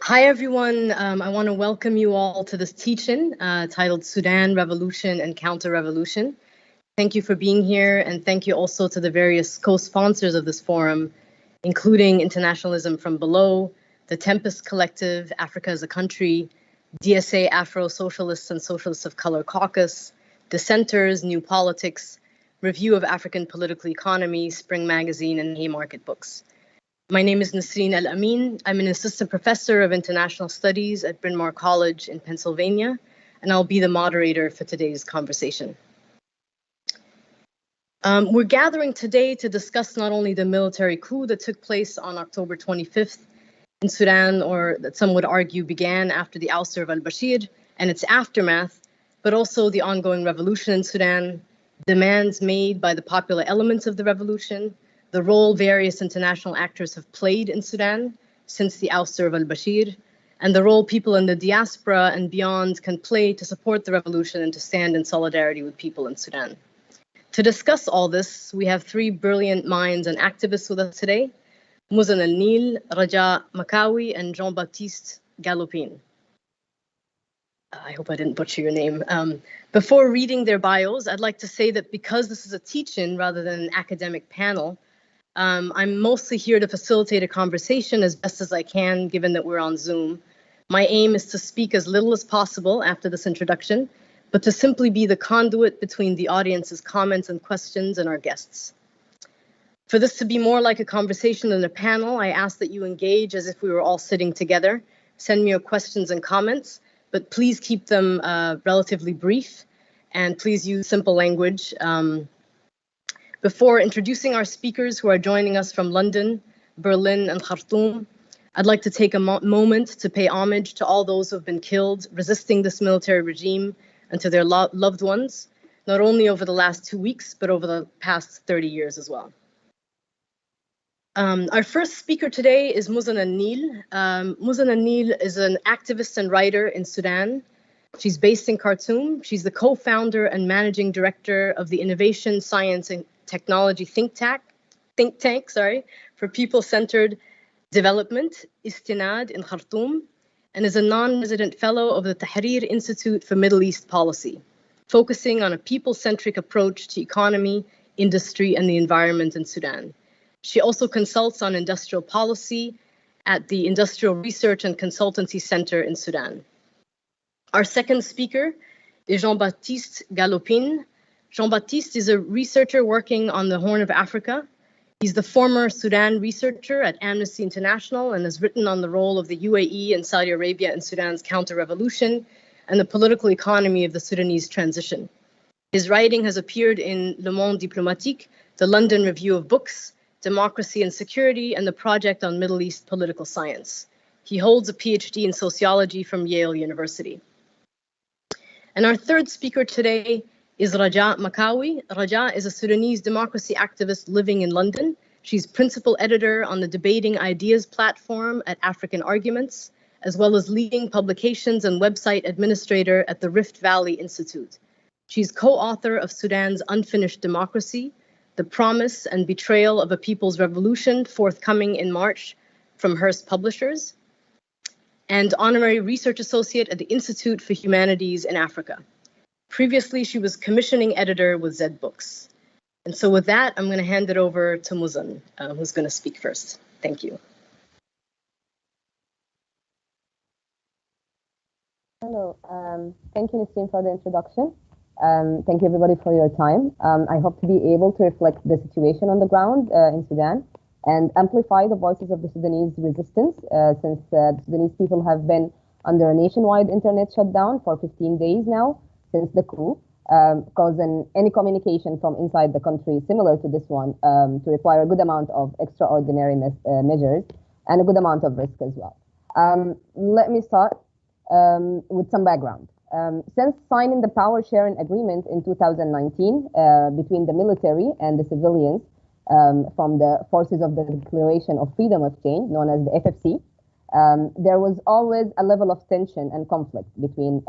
Hi, everyone. I want to welcome you all to this teach-in titled Sudan Revolution and Counter-Revolution. Thank you for being here, and thank you also to the various co-sponsors of this forum, including Internationalism from Below, the Tempest Collective, Africa as a Country, DSA Afro-Socialists and Socialists of Color Caucus, Dissenters, New Politics, Review of African Political Economy, Spring Magazine, and Haymarket Books. My name is Nasreen Al-Amin. I'm an assistant professor of international studies at Bryn Mawr College in Pennsylvania, and I'll be the moderator for today's conversation. We're gathering today to discuss not only the military coup that took place on October 25th in Sudan, or that some would argue began after the ouster of al-Bashir and its aftermath, but also the ongoing revolution in Sudan, demands made by the popular elements of the revolution, the role various international actors have played in Sudan since the ouster of al-Bashir, and the role people in the diaspora and beyond can play to support the revolution and to stand in solidarity with people in Sudan. To discuss all this, we have three brilliant minds and activists with us today: Muzan al-Nil, Raja Makawi, and Jean-Baptiste Galopin. I hope I didn't butcher your name. Before reading their bios, I'd like to say that because this is a teach-in rather than an academic panel, I'm mostly here to facilitate a conversation as best as I can, given that we're on Zoom. My aim is to speak as little as possible after this introduction, but to simply be the conduit between the audience's comments and questions and our guests. For this to be more like a conversation than a panel, I ask that you engage as if we were all sitting together. Send me your questions and comments, but please keep them relatively brief, and please use simple language. Before introducing our speakers who are joining us from London, Berlin, and Khartoum, I'd like to take a moment to pay homage to all those who have been killed resisting this military regime and to their loved ones, not only over the last 2 weeks, but over the past 30 years as well. Our first speaker today is Muzan al-Nil. Muzan al-Nil is an activist and writer in Sudan. She's based in Khartoum. She's the co-founder and managing director of the Innovation, Science, and Technology think tank for people-centered development, Istinad, in Khartoum, and is a non-resident fellow of the Tahrir Institute for Middle East Policy, focusing on a people-centric approach to economy, industry, and the environment in Sudan. She also consults on industrial policy at the Industrial Research and Consultancy Center in Sudan. Our second speaker is Jean-Baptiste Galopin. Jean-Baptiste is a researcher working on the Horn of Africa. He's the former Sudan researcher at Amnesty International and has written on the role of the UAE and Saudi Arabia in Sudan's counter-revolution and the political economy of the Sudanese transition. His writing has appeared in Le Monde Diplomatique, the London Review of Books, Democracy and Security, and the Project on Middle East Political Science. He holds a PhD in sociology from Yale University. And our third speaker today is Raja Makawi. Raja is a Sudanese democracy activist living in London. She's principal editor on the Debating Ideas platform at African Arguments, as well as leading publications and website administrator at the Rift Valley Institute. She's co-author of Sudan's Unfinished Democracy, The Promise and Betrayal of a People's Revolution, forthcoming in March from Hearst Publishers, and honorary research associate at the Institute for Humanities in Africa. Previously, she was commissioning editor with Z Books. And so with that, I'm going to hand it over to Muzan, who's going to speak first. Thank you. Hello. Thank you, Nasreen, for the introduction. Thank you, everybody, for your time. I hope to be able to reflect the situation on the ground in Sudan and amplify the voices of the Sudanese resistance, since the Sudanese people have been under a nationwide internet shutdown for 15 days now, since the coup, causing any communication from inside the country similar to this one to require a good amount of extraordinary measures and a good amount of risk as well. Let me start with some background. Since signing the power sharing agreement in 2019 between the military and the civilians from the forces of the Declaration of Freedom of Change, known as the FFC, there was always a level of tension and conflict between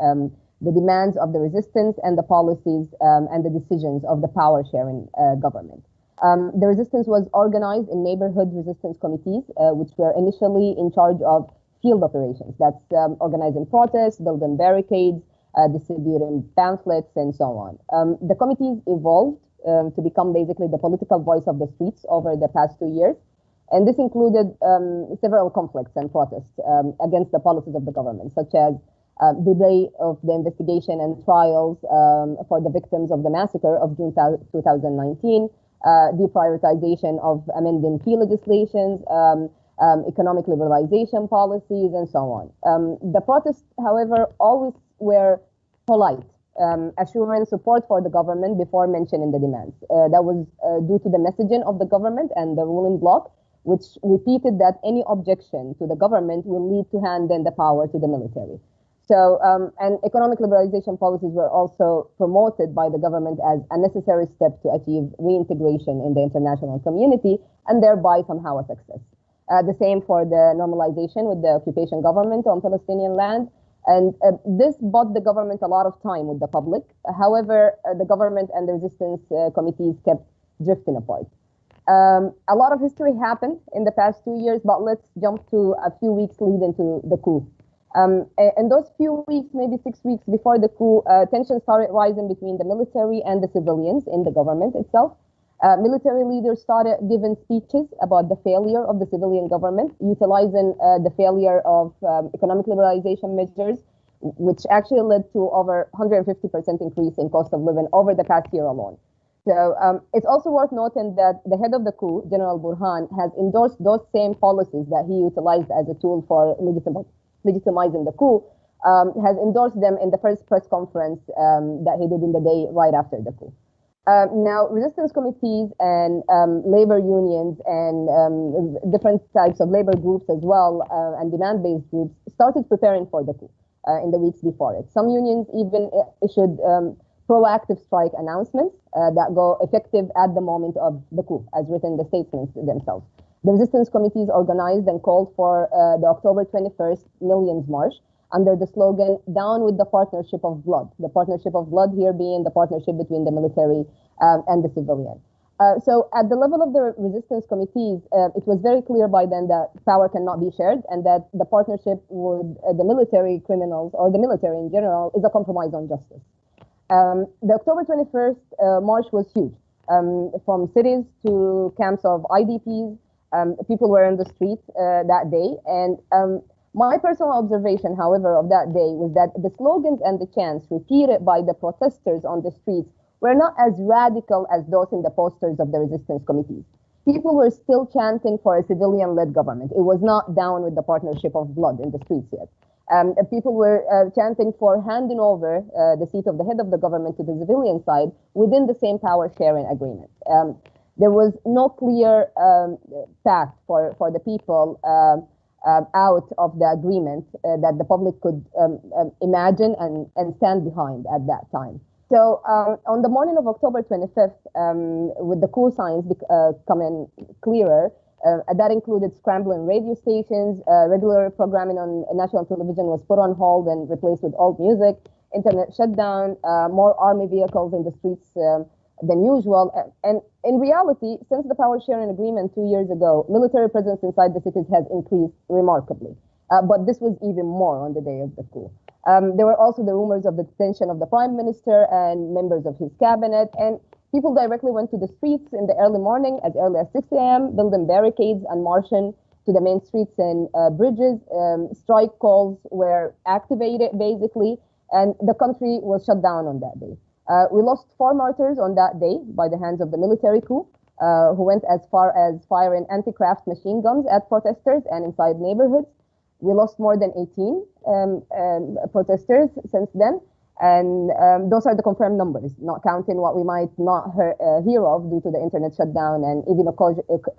the demands of the resistance and the policies and the decisions of the power-sharing government. The resistance was organized in neighborhood resistance committees, which were initially in charge of field operations. That's organizing protests, building barricades, distributing pamphlets, and so on. The committees evolved to become basically the political voice of the streets over the past 2 years. And this included several conflicts and protests against the policies of the government, such as delay of the investigation and trials for the victims of the massacre of June 2019, deprioritization of amending key legislations, economic liberalization policies, and so on. The protests, however, always were polite, assuring support for the government before mentioning the demands. That was due to the messaging of the government and the ruling bloc, which repeated that any objection to the government will lead to handing the power to the military. So, and economic liberalization policies were also promoted by the government as a necessary step to achieve reintegration in the international community and thereby somehow a success. The same for the normalization with the occupation government on Palestinian land. And this bought the government a lot of time with the public. However, the government and the resistance committees kept drifting apart. A lot of history happened in the past 2 years, but let's jump to a few weeks leading to the coup. In those few weeks, maybe 6 weeks before the coup, tensions started rising between the military and the civilians in the government itself. Military leaders started giving speeches about the failure of the civilian government, utilizing the failure of economic liberalization measures, which actually led to over 150% increase in cost of living over the past year alone. So it's also worth noting that the head of the coup, General Burhan, has endorsed those same policies that he utilized as a tool for legitimizing the coup, has endorsed them in the first press conference that he did in the day right after the coup. Now, resistance committees and labor unions and different types of labor groups as well, and demand-based groups started preparing for the coup in the weeks before it. Some unions even issued proactive strike announcements that go effective at the moment of the coup, as written in the statements themselves. The resistance committees organized and called for the October 21st Millions March under the slogan, "Down with the partnership of blood." The partnership of blood here being the partnership between the military and the civilian. So at the level of the resistance committees, it was very clear by then that power cannot be shared and that the partnership with the military criminals or the military in general is a compromise on justice. The October 21st march was huge. From cities to camps of IDPs, people were in the streets that day. And my personal observation, however, of that day was that the slogans and the chants repeated by the protesters on the streets were not as radical as those in the posters of the resistance committees. People were still chanting for a civilian-led government. It was not down with the partnership of blood in the streets yet. People were chanting for handing over the seat of the head of the government to the civilian side within the same power-sharing agreement. There was no clear path for the people out of the agreement that the public could imagine and stand behind at that time. So on the morning of October 25th, with the coup signs becoming clearer, that included scrambling radio stations, regular programming on national television was put on hold and replaced with old music, internet shutdown, more army vehicles in the streets than usual. And in reality, since the power sharing agreement 2 years ago, military presence inside the cities has increased remarkably. But this was even more on the day of the coup. There were also the rumors of the detention of the prime minister and members of his cabinet, and people directly went to the streets in the early morning, as early as 6 a.m., building barricades and marching to the main streets and bridges. Strike calls were activated, basically, and the country was shut down on that day. We lost 4 martyrs on that day by the hands of the military coup, who went as far as firing anti-craft machine guns at protesters and inside neighborhoods. We lost more than 18 protesters since then. And those are the confirmed numbers, not counting what we might not hear of due to the internet shutdown and even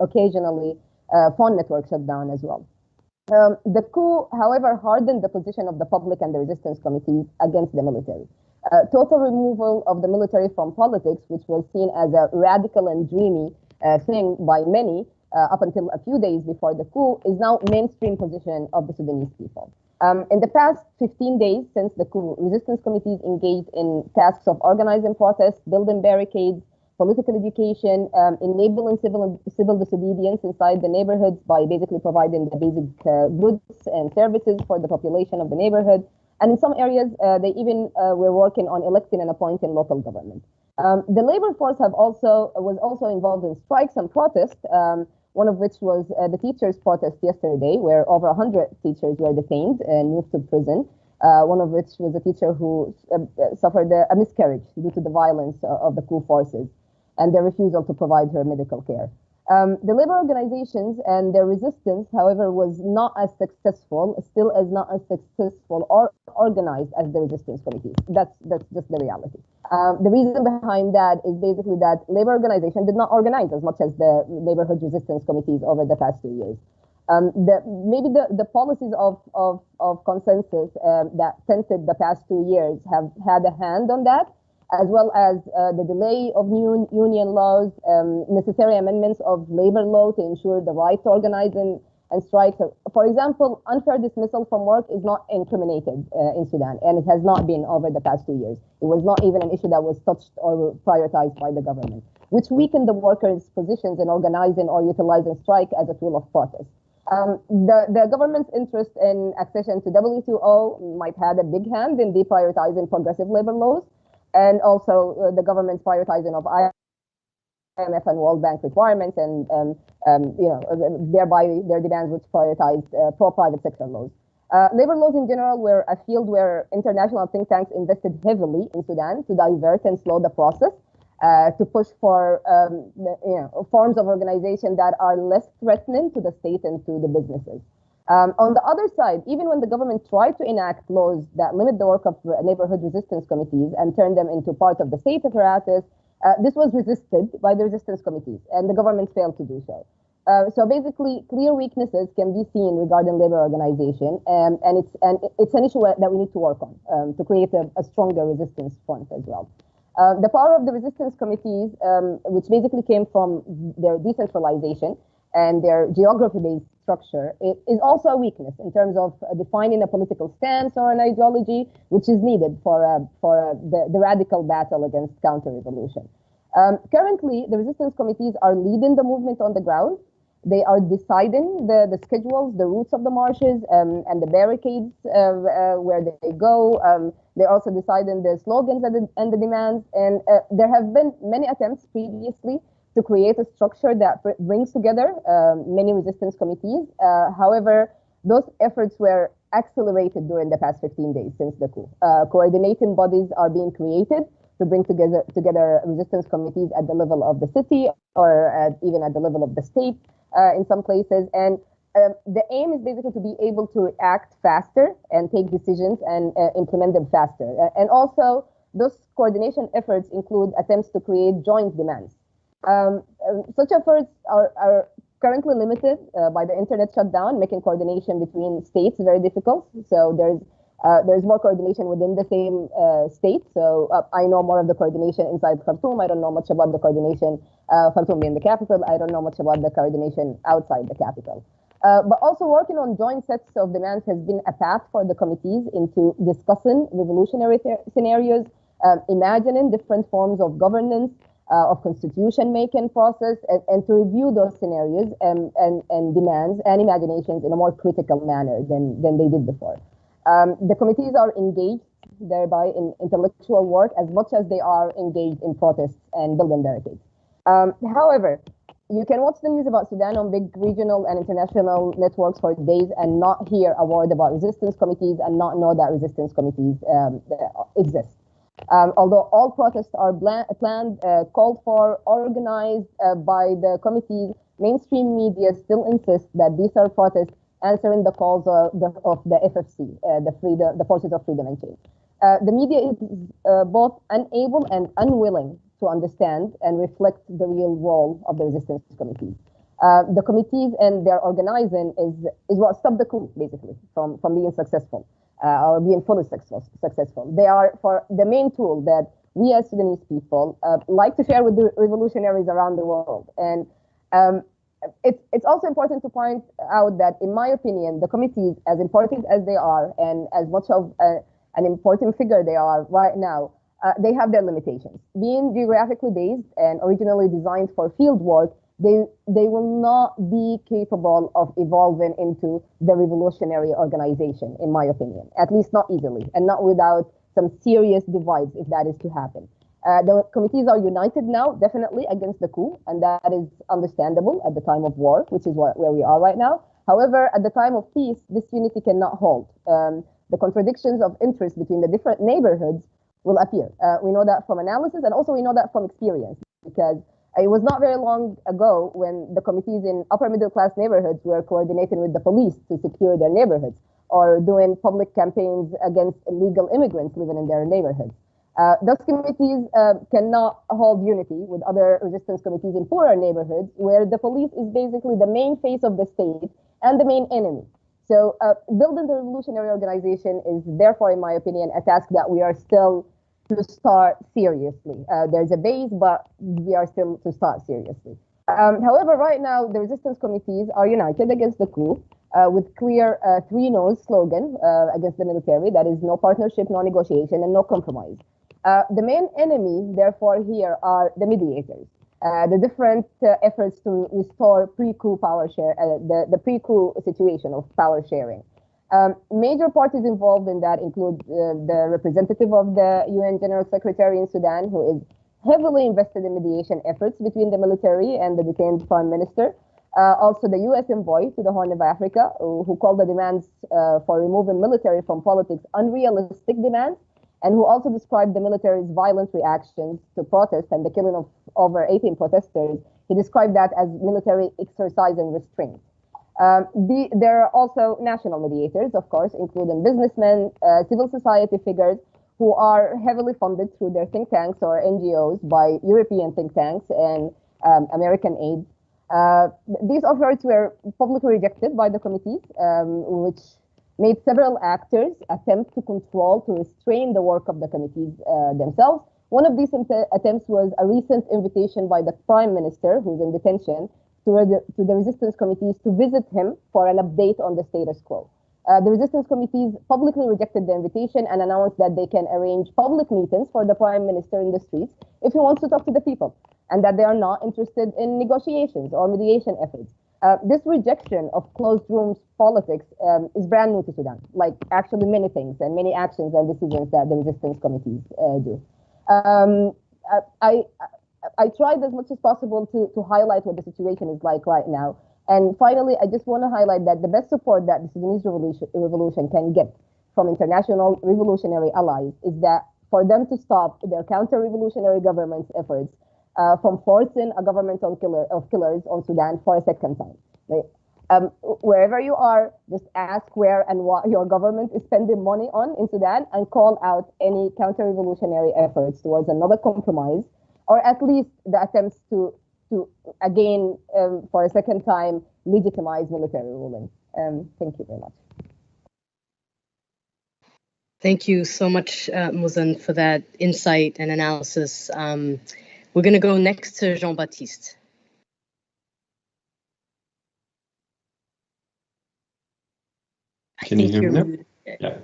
occasionally phone network shutdown as well. The coup, however, hardened the position of the public and the resistance committees against the military. Total removal of the military from politics, which was seen as a radical and dreamy thing by many up until a few days before the coup, is now mainstream position of the Sudanese people. In the past 15 days since the coup, resistance committees engaged in tasks of organizing protests, building barricades, political education, enabling civil disobedience inside the neighborhoods by basically providing the basic goods and services for the population of the neighborhood. And in some areas, they even were working on electing and appointing local government. The labor force was also involved in strikes and protests, one of which was the teachers' protest yesterday, where over 100 teachers were detained and moved to prison. One of which was a teacher who suffered a miscarriage due to the violence of the coup forces and their refusal to provide her medical care. The labor organizations and their resistance, however, was not as successful, still is not as successful or organized as the resistance committees. That's just the reality. The reason behind that is basically that labor organization did not organize as much as the neighborhood resistance committees over the past 2 years. Maybe the policies of consensus that tinted the past 2 years have had a hand on that, as well as the delay of new union laws, necessary amendments of labor law to ensure the right to organize and strike. For example, unfair dismissal from work is not incriminated in Sudan, and it has not been over the past 2 years. It was not even an issue that was touched or prioritized by the government, which weakened the workers' positions in organizing or utilizing strike as a tool of protest. The government's interest in accession to WTO might have a big hand in deprioritizing progressive labor laws, and also the government's prioritizing of IMF and World Bank requirements, and thereby their demands which prioritized pro-private sector laws. Labor laws in general were a field where international think tanks invested heavily in Sudan to divert and slow the process, to push for forms of organization that are less threatening to the state and to the businesses. On the other side, even when the government tried to enact laws that limit the work of neighborhood resistance committees and turn them into part of the state apparatus, this was resisted by the resistance committees, and the government failed to do so. So basically, clear weaknesses can be seen regarding labor organization, and it's an issue that we need to work on to create a stronger resistance front as well. The power of the resistance committees, which basically came from their decentralization and their geography-based structure, it is also a weakness in terms of defining a political stance or an ideology, which is needed for the radical battle against counter-revolution. Currently, the resistance committees are leading the movement on the ground. They are deciding the schedules, the routes of the marches, and the barricades where they go. They're also deciding the slogans and the demands. And there have been many attempts previously to create a structure that brings together many resistance committees. However, those efforts were accelerated during the past 15 days since the coup. Coordinating bodies are being created to bring together resistance committees at the level of the city or even at the level of the state in some places. And the aim is basically to be able to act faster and take decisions and implement them faster. And also, those coordination efforts include attempts to create joint demands. Such efforts are currently limited by the internet shutdown, making coordination between states very difficult. So there's more coordination within the same state. So I know more of the coordination inside Khartoum. I don't know much about the coordination, Khartoum being the capital. I don't know much about the coordination outside the capital. But also working on joint sets of demands has been a path for the committees into discussing revolutionary scenarios, imagining different forms of governance, of constitution-making process, and to review those scenarios and demands and imaginations in a more critical manner than they did before. The committees are engaged thereby in intellectual work as much as they are engaged in protests and building barricades. However, you can watch the news about Sudan on big regional and international networks for days and not hear a word about resistance committees and not know that resistance committees exist. Although all protests are planned, called for, organized by the committees, mainstream media still insists that these are protests answering the calls of the FFC, the Forces of Freedom and Change. The media is both unable and unwilling to understand and reflect the real role of the resistance committees. The committees and their organizing is what stopped the coup, basically, from being successful or being fully successful. They are for the main tool that we as Sudanese people like to share with the revolutionaries around the world. And it's also important to point out that, in my opinion, the committees, as important as they are and as much of an important figure they are right now, they have their limitations. Being geographically based and originally designed for field work, they will not be capable of evolving into the revolutionary organization, in my opinion, at least not easily, and not without some serious divides if that is to happen. The committees are united now, definitely, against the coup, and that is understandable at the time of war, which is where we are right now. However, at the time of peace, this unity cannot hold. The contradictions of interest between the different neighborhoods will appear. We know that from analysis, and also we know that from experience, because it was not very long ago when the committees in upper middle class neighborhoods were coordinating with the police to secure their neighborhoods, or doing public campaigns against illegal immigrants living in their neighborhoods. Those committees cannot hold unity with other resistance committees in poorer neighborhoods, where the police is basically the main face of the state and the main enemy. So building the revolutionary organization is therefore, in my opinion, a task that we are still to start seriously. There's a base, but we are still to start seriously. However, right now, the resistance committees are united against the coup with clear 3 no's slogan against the military. That is no partnership, no negotiation, and no compromise. The main enemy, therefore, here are the mediators. The different efforts to restore pre-coup power share, the pre-coup situation of power sharing. Major parties involved in that include the representative of the UN General Secretary in Sudan, who is heavily invested in mediation efforts between the military and the detained prime minister. Also, the U.S. envoy to the Horn of Africa, who called the demands for removing military from politics unrealistic demands, and who also described the military's violent reactions to protests and the killing of over 18 protesters. He described that as military exercise and restraint. There are also national mediators, of course, including businessmen, civil society figures, who are heavily funded through their think tanks or NGOs by European think tanks and American aid. These efforts were publicly rejected by the committees, which made several actors attempt to control, to restrain the work of the committees themselves. One of these attempts was a recent invitation by the prime minister, who's in detention, to the resistance committees to visit him for an update on the status quo. The resistance committees publicly rejected the invitation and announced that they can arrange public meetings for the prime minister in the streets if he wants to talk to the people, and that they are not interested in negotiations or mediation efforts. This rejection of closed rooms politics is brand new to Sudan, like actually many things and many actions and decisions that the resistance committees do. I tried as much as possible to highlight what the situation is like right now. And finally, I just want to highlight that the best support that the Sudanese revolution can get from international revolutionary allies is that for them to stop their counter-revolutionary government's efforts from forcing a government of killers on Sudan for a second time. Right? Wherever you are, just ask where and what your government is spending money on in Sudan and call out any counter-revolutionary efforts towards another compromise, or at least the attempts to again, for a second time, legitimize military ruling. Thank you very much. Thank you so much, Muzan, for that insight and analysis. We're going to go next to Jean-Baptiste. Can you hear me now? Yeah.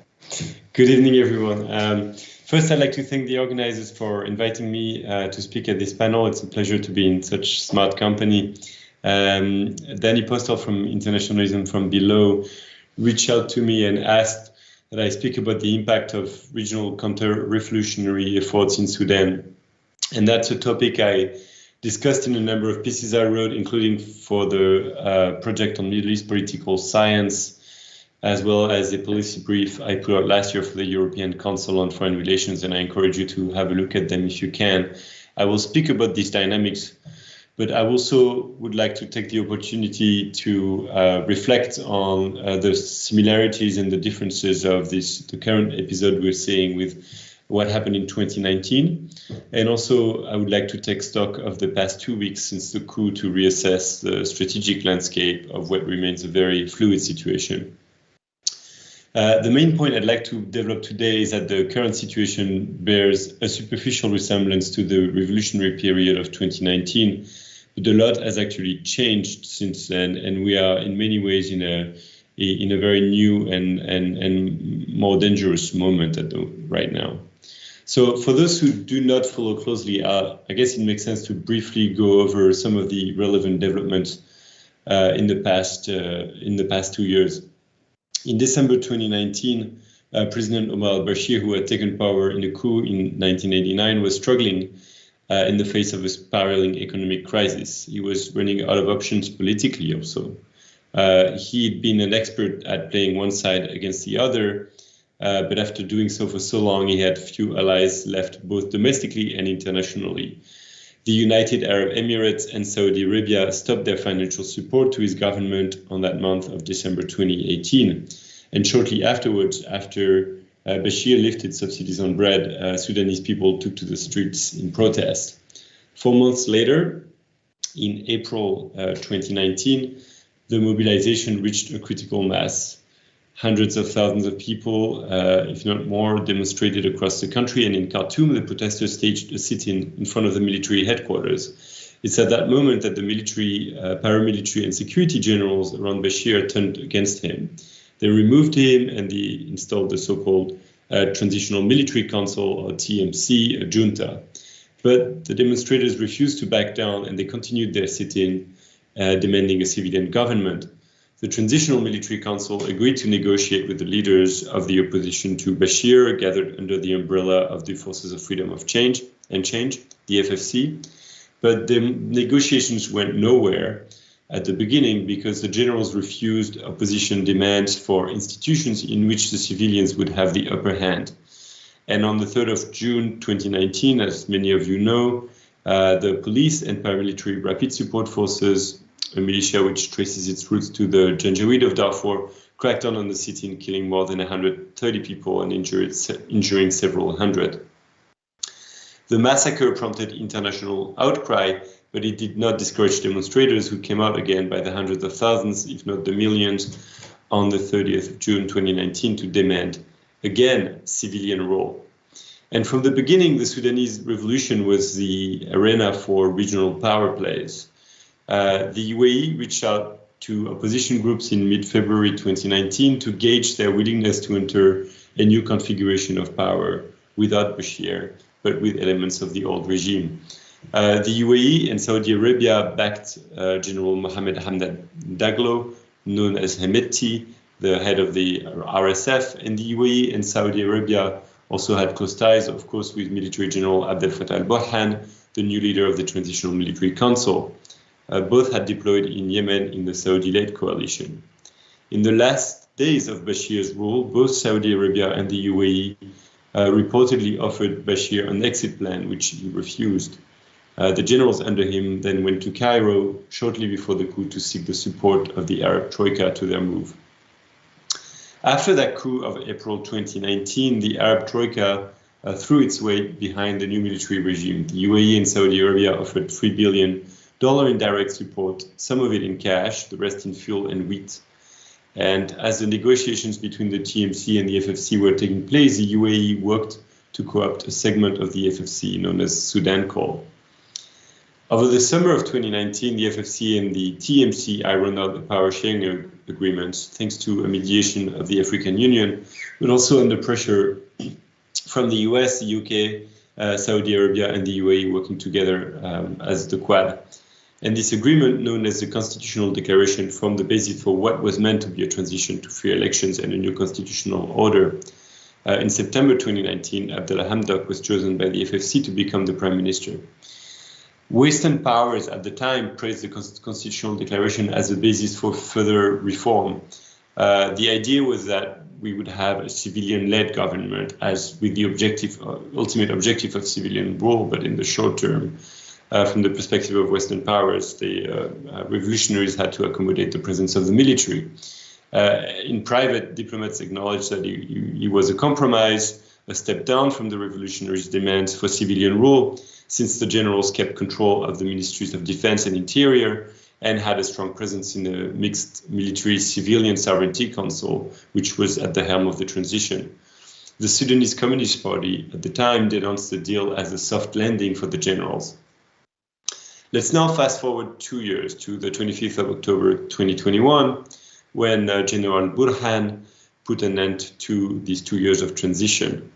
Good evening, everyone. First, I'd like to thank the organizers for inviting me to speak at this panel. It's a pleasure to be in such smart company. Danny Postel from Internationalism from Below reached out to me and asked that I speak about the impact of regional counter-revolutionary efforts in Sudan. And that's a topic I discussed in a number of pieces I wrote, including for the project on Middle East political science, as well as a policy brief I put out last year for the European Council on Foreign Relations, and I encourage you to have a look at them if you can. I will speak about these dynamics, but I also would like to take the opportunity to reflect on the similarities and the differences of the current episode we're seeing with what happened in 2019. And also, I would like to take stock of the past 2 weeks since the coup to reassess the strategic landscape of what remains a very fluid situation. The main point I'd like to develop today is that the current situation bears a superficial resemblance to the revolutionary period of 2019, but a lot has actually changed since then, and we are in many ways in a very new and more dangerous moment right now. So for those who do not follow closely, I guess it makes sense to briefly go over some of the relevant developments in the past 2 years. In December 2019, President Omar al-Bashir, who had taken power in a coup in 1989, was struggling in the face of a spiraling economic crisis. He was running out of options politically also. He'd been an expert at playing one side against the other, but after doing so for so long, he had few allies left, both domestically and internationally. The United Arab Emirates and Saudi Arabia stopped their financial support to his government on that month of December 2018. And shortly afterwards, after Bashir lifted subsidies on bread, Sudanese people took to the streets in protest. 4 months later, in April 2019, the mobilization reached a critical mass. Hundreds of thousands of people, if not more, demonstrated across the country, and in Khartoum, the protesters staged a sit-in in front of the military headquarters. It's at that moment that the military, paramilitary, and security generals around Bashir turned against him. They removed him and they installed the so-called Transitional Military Council, or TMC, a junta. But the demonstrators refused to back down, and they continued their sit-in, demanding a civilian government. The Transitional Military Council agreed to negotiate with the leaders of the opposition to Bashir, gathered under the umbrella of the Forces of Freedom of Change, the FFC. But the negotiations went nowhere at the beginning because the generals refused opposition demands for institutions in which the civilians would have the upper hand. And on the 3rd of June 2019, as many of you know, the police and paramilitary rapid support forces, a militia which traces its roots to the Janjaweed of Darfur, cracked on the sit-in, killing more than 130 people and injuring several hundred. The massacre prompted international outcry, but it did not discourage demonstrators who came out again by the hundreds of thousands, if not the millions, on the 30th of June 2019 to demand, again, civilian rule. And from the beginning, the Sudanese revolution was the arena for regional power plays. The UAE reached out to opposition groups in mid-February 2019 to gauge their willingness to enter a new configuration of power without Bashir, but with elements of the old regime. The UAE and Saudi Arabia backed General Mohammed Hamdan Daglo, known as Hemeti, the head of the RSF, and the UAE and Saudi Arabia also had close ties, of course, with military general Abdel Fattah al-Burhan, the new leader of the Transitional Military Council. Both had deployed in Yemen in the Saudi-led coalition. In the last days of Bashir's rule, both Saudi Arabia and the UAE reportedly offered Bashir an exit plan, which he refused. The generals under him then went to Cairo shortly before the coup to seek the support of the Arab Troika to their move. After that coup of April 2019, the Arab Troika threw its weight behind the new military regime. The UAE and Saudi Arabia offered $3 billion in direct support, some of it in cash, the rest in fuel and wheat. And as the negotiations between the TMC and the FFC were taking place, the UAE worked to co-opt a segment of the FFC known as Sudan Call. Over the summer of 2019, the FFC and the TMC ironed out the power sharing agreements thanks to a mediation of the African Union, but also under pressure from the US, the UK, Saudi Arabia and the UAE working together as the Quad. And this agreement, known as the Constitutional Declaration, formed the basis for what was meant to be a transition to free elections and a new constitutional order. In September 2019, Abdallah Hamdok was chosen by the FFC to become the prime minister. Western powers at the time praised the Constitutional Declaration as a basis for further reform. The idea was that we would have a civilian-led government, as with the ultimate objective of civilian rule, but in the short term. From the perspective of Western powers, the revolutionaries had to accommodate the presence of the military. In private, diplomats acknowledged that it was a compromise, a step down from the revolutionaries' demands for civilian rule, since the generals kept control of the ministries of defense and interior and had a strong presence in the mixed military-civilian sovereignty council, which was at the helm of the transition. The Sudanese Communist Party at the time denounced the deal as a soft landing for the generals. Let's now fast forward 2 years to the 25th of October 2021, when General Burhan put an end to these 2 years of transition.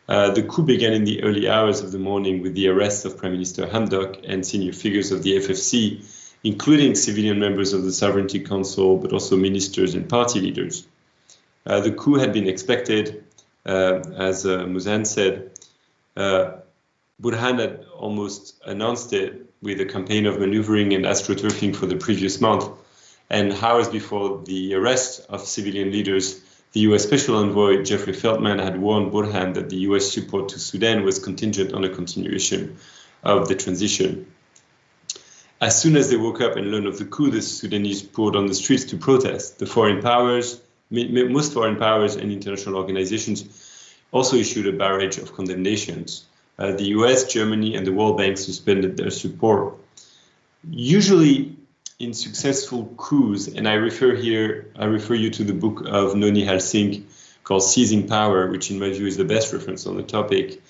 The coup began in the early hours of the morning with the arrest of Prime Minister Hamdok and senior figures of the FFC, including civilian members of the Sovereignty Council, but also ministers and party leaders. The coup had been expected, as Muzan said. Burhan had almost announced it with a campaign of maneuvering and astroturfing for the previous month. And hours before the arrest of civilian leaders, the US Special Envoy Jeffrey Feltman had warned Burhan that the US support to Sudan was contingent on a continuation of the transition. As soon as they woke up and learned of the coup, the Sudanese poured on the streets to protest. The foreign powers, most foreign powers and international organizations also issued a barrage of condemnations. The US, Germany, and the World Bank suspended their support. Usually in successful coups, and I refer you to the book of Noni Halsink called Seizing Power, which in my view is the best reference on the topic.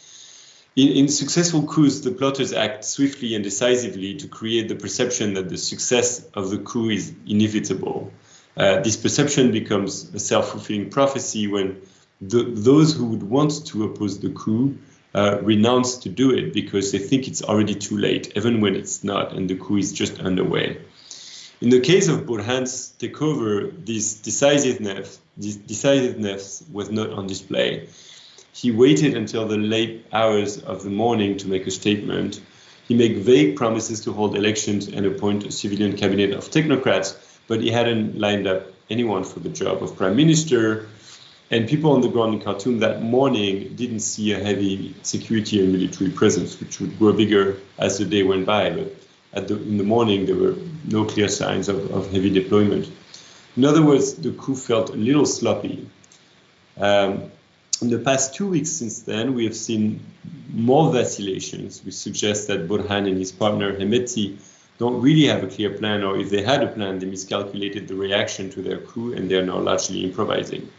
In successful coups, the plotters act swiftly and decisively to create the perception that the success of the coup is inevitable. This perception becomes a self-fulfilling prophecy when those who would want to oppose the coup renounce to do it because they think it's already too late, even when it's not, and the coup is just underway. In the case of Burhan's takeover, this decisiveness was not on display. He waited until the late hours of the morning to make a statement. He made vague promises to hold elections and appoint a civilian cabinet of technocrats, but he hadn't lined up anyone for the job of prime minister. And people on the ground in Khartoum that morning didn't see a heavy security and military presence, which would grow bigger as the day went by. But in the morning, there were no clear signs of heavy deployment. In other words, the coup felt a little sloppy. In the past 2 weeks since then, we have seen more vacillations, which suggest that Burhan and his partner Hemeti don't really have a clear plan, or if they had a plan, they miscalculated the reaction to their coup and they're now largely improvising.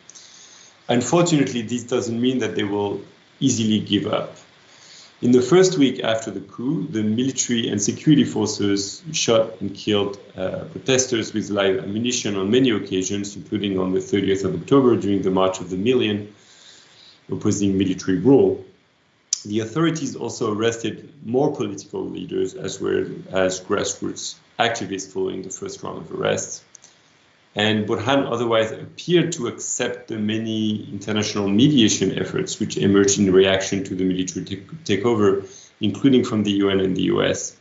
Unfortunately, this doesn't mean that they will easily give up. In the first week after the coup, the military and security forces shot and killed protesters with live ammunition on many occasions, including on the 30th of October during the March of the Million, opposing military rule. The authorities also arrested more political leaders as well as grassroots activists following the first round of arrests. And Burhan otherwise appeared to accept the many international mediation efforts which emerged in reaction to the military takeover, including from the UN and the US.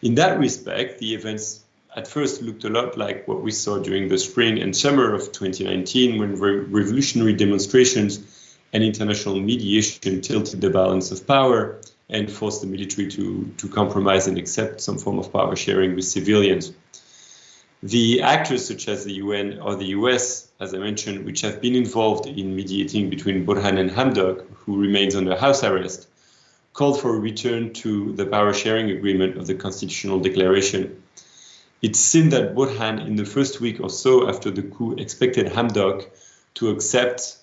In that respect, the events at first looked a lot like what we saw during the spring and summer of 2019, when revolutionary demonstrations and international mediation tilted the balance of power and forced the military to compromise and accept some form of power sharing with civilians. The actors such as the UN or the US, as I mentioned, which have been involved in mediating between Burhan and Hamdok, who remains under house arrest, called for a return to the power sharing agreement of the constitutional declaration. It seemed that Burhan, in the first week or so after the coup, expected Hamdok to accept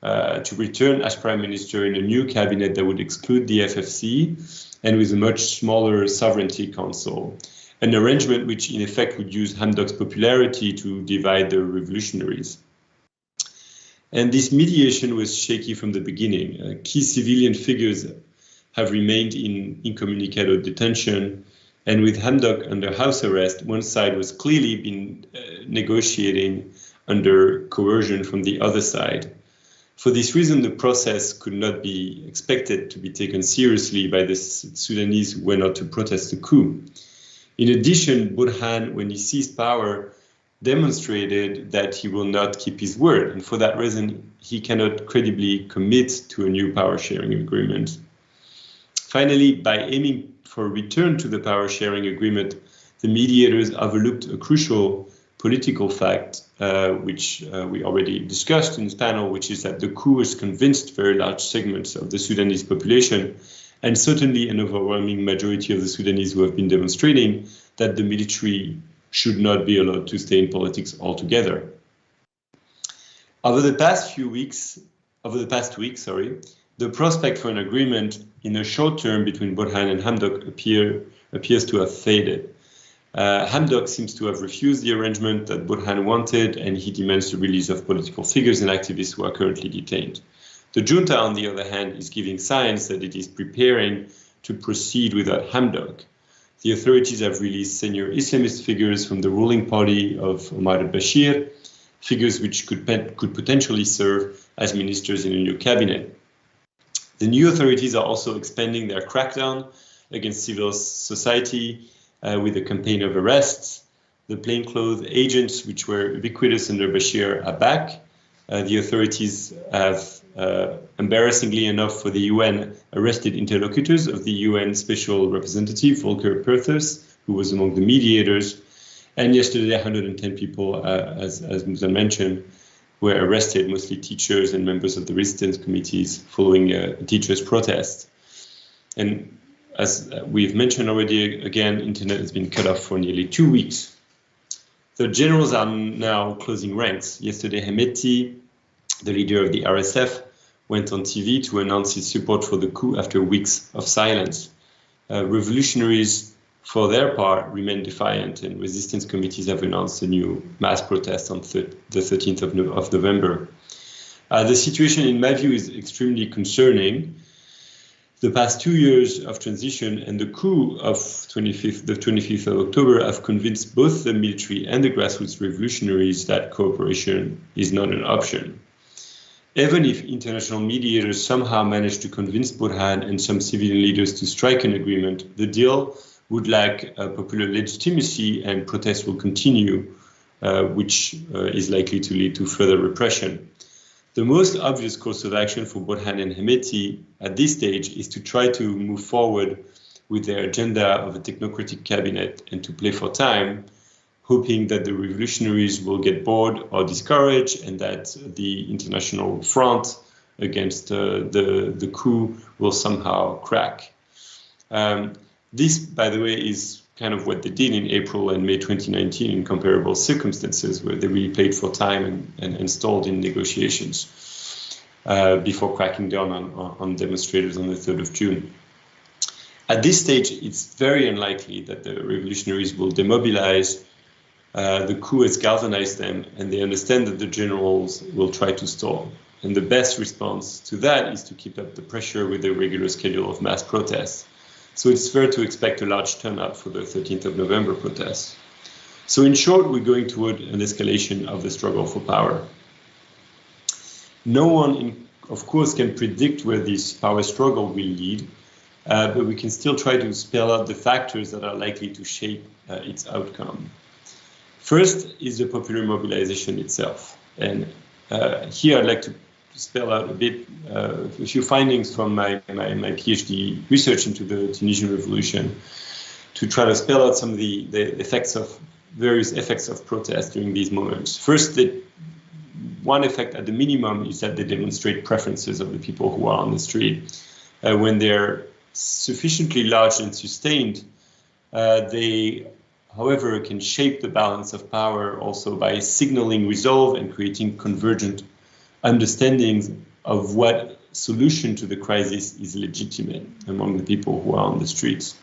to return as prime minister in a new cabinet that would exclude the FFC and with a much smaller sovereignty council. An arrangement which in effect would use Hamdok's popularity to divide the revolutionaries. And this mediation was shaky from the beginning. Key civilian figures have remained in incommunicado detention, and with Hamdok under house arrest, one side was clearly been negotiating under coercion from the other side. For this reason, the process could not be expected to be taken seriously by the Sudanese who went out to protest the coup. In addition, Burhan, when he seized power, demonstrated that he will not keep his word, and for that reason, he cannot credibly commit to a new power-sharing agreement. Finally, by aiming for a return to the power-sharing agreement, the mediators overlooked a crucial political fact, which we already discussed in this panel, which is that the coup has convinced very large segments of the Sudanese population, and certainly an overwhelming majority of the Sudanese who have been demonstrating, that the military should not be allowed to stay in politics altogether. Over the past weeks, the prospect for an agreement in the short term between Burhan and Hamdok appears to have faded. Hamdok seems to have refused the arrangement that Burhan wanted, and he demands the release of political figures and activists who are currently detained. The junta, on the other hand, is giving signs that it is preparing to proceed without hamdog. The authorities have released senior Islamist figures from the ruling party of Omar al-Bashir, figures which could potentially serve as ministers in a new cabinet. The new authorities are also expanding their crackdown against civil society with a campaign of arrests. The plainclothes agents, which were ubiquitous under Bashir, are back. The authorities have, embarrassingly enough for the UN, arrested interlocutors of the UN Special Representative, Volker Perthes, who was among the mediators. And yesterday, 110 people, as Musa mentioned, were arrested, mostly teachers and members of the resistance committees, following a teachers' protest. And as we've mentioned already, again, internet has been cut off for nearly 2 weeks. The generals are now closing ranks. Yesterday, Hemeti, the leader of the RSF, went on TV to announce his support for the coup after weeks of silence. Revolutionaries, for their part, remain defiant, and resistance committees have announced a new mass protest on the 13th of November. The situation, in my view, is extremely concerning. The past 2 years of transition and the coup of the 25th of October have convinced both the military and the grassroots revolutionaries that cooperation is not an option. Even if international mediators somehow manage to convince Burhan and some civilian leaders to strike an agreement, the deal would lack popular legitimacy and protests will continue, which is likely to lead to further repression. The most obvious course of action for Burhan and Hemeti at this stage is to try to move forward with their agenda of a technocratic cabinet and to play for time, hoping that the revolutionaries will get bored or discouraged and that the international front against the coup will somehow crack. This, by the way, is kind of what they did in April and May 2019 in comparable circumstances, where they really played for time and stalled in negotiations before cracking down on demonstrators on the 3rd of June. At this stage, it's very unlikely that the revolutionaries will demobilize. The coup has galvanized them, and they understand that the generals will try to stall. And the best response to that is to keep up the pressure with a regular schedule of mass protests. So it's fair to expect a large turnout for the 13th of November protests. So in short, we're going toward an escalation of the struggle for power. No one, of course, can predict where this power struggle will lead, but we can still try to spell out the factors that are likely to shape its outcome. First is the popular mobilization itself. And here I'd like to spell out a bit, a few findings from my PhD research into the Tunisian revolution to try to spell out some of the various effects of protest during these moments. First, one effect at the minimum is that they demonstrate preferences of the people who are on the street. When they're sufficiently large and sustained, they, however, can shape the balance of power also by signaling resolve and creating convergent understandings of what solution to the crisis is legitimate among the people who are on the streets.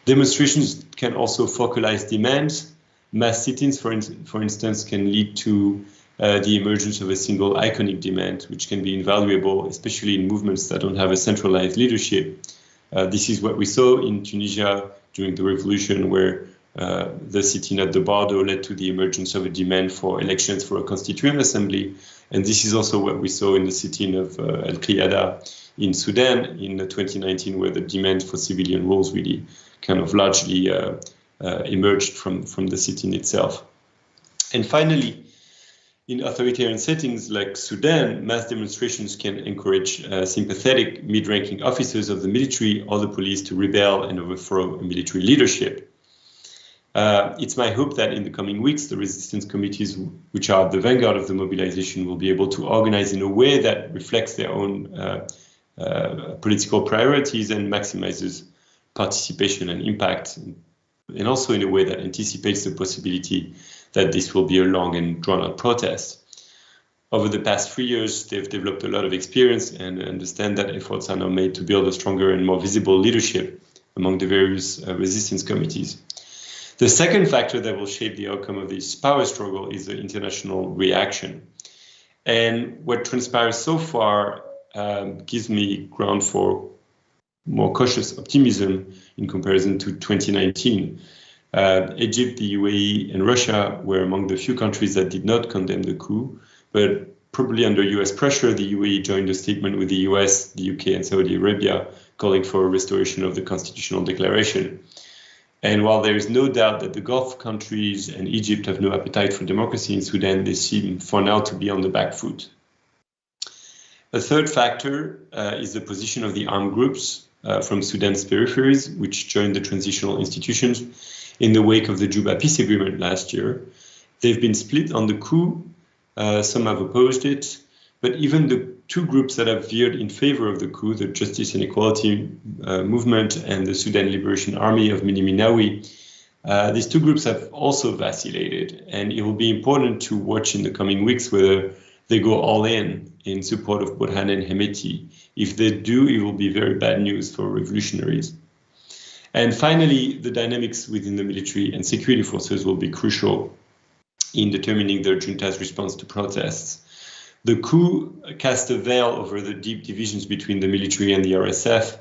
Demonstrations can also focalize demands. Mass sit-ins, for instance, can lead to the emergence of a single iconic demand, which can be invaluable, especially in movements that don't have a centralized leadership. This is what we saw in Tunisia during the revolution, where the sit-in at the Bardo led to the emergence of a demand for elections for a constituent assembly. And this is also what we saw in the sit-in of al-Qiyada in Sudan in 2019, where the demand for civilian rules really kind of largely emerged from the sit-in itself. And finally, in authoritarian settings like Sudan, mass demonstrations can encourage sympathetic mid-ranking officers of the military or the police to rebel and overthrow a military leadership. It's my hope that in the coming weeks, the resistance committees, which are the vanguard of the mobilization, will be able to organize in a way that reflects their own political priorities and maximizes participation and impact, and also in a way that anticipates the possibility that this will be a long and drawn-out protest. Over the past 3 years, they've developed a lot of experience and understand that efforts are now made to build a stronger and more visible leadership among the various resistance committees. The second factor that will shape the outcome of this power struggle is the international reaction. And what transpires so far gives me ground for more cautious optimism in comparison to 2019. Egypt, the UAE, and Russia were among the few countries that did not condemn the coup, but probably under US pressure, the UAE joined a statement with the US, the UK, and Saudi Arabia, calling for a restoration of the constitutional declaration. And while there is no doubt that the Gulf countries and Egypt have no appetite for democracy in Sudan, they seem for now to be on the back foot. A third factor is the position of the armed groups from Sudan's peripheries, which joined the transitional institutions in the wake of the Juba peace agreement last year. They've been split on the coup. Some have opposed it, but even the two groups that have veered in favor of the coup, the Justice and Equality Movement and the Sudan Liberation Army of Makawi, these two groups have also vacillated, and it will be important to watch in the coming weeks whether they go all in support of Burhan and Hemeti. If they do, it will be very bad news for revolutionaries. And finally, the dynamics within the military and security forces will be crucial in determining the junta's response to protests. The coup cast a veil over the deep divisions between the military and the RSF.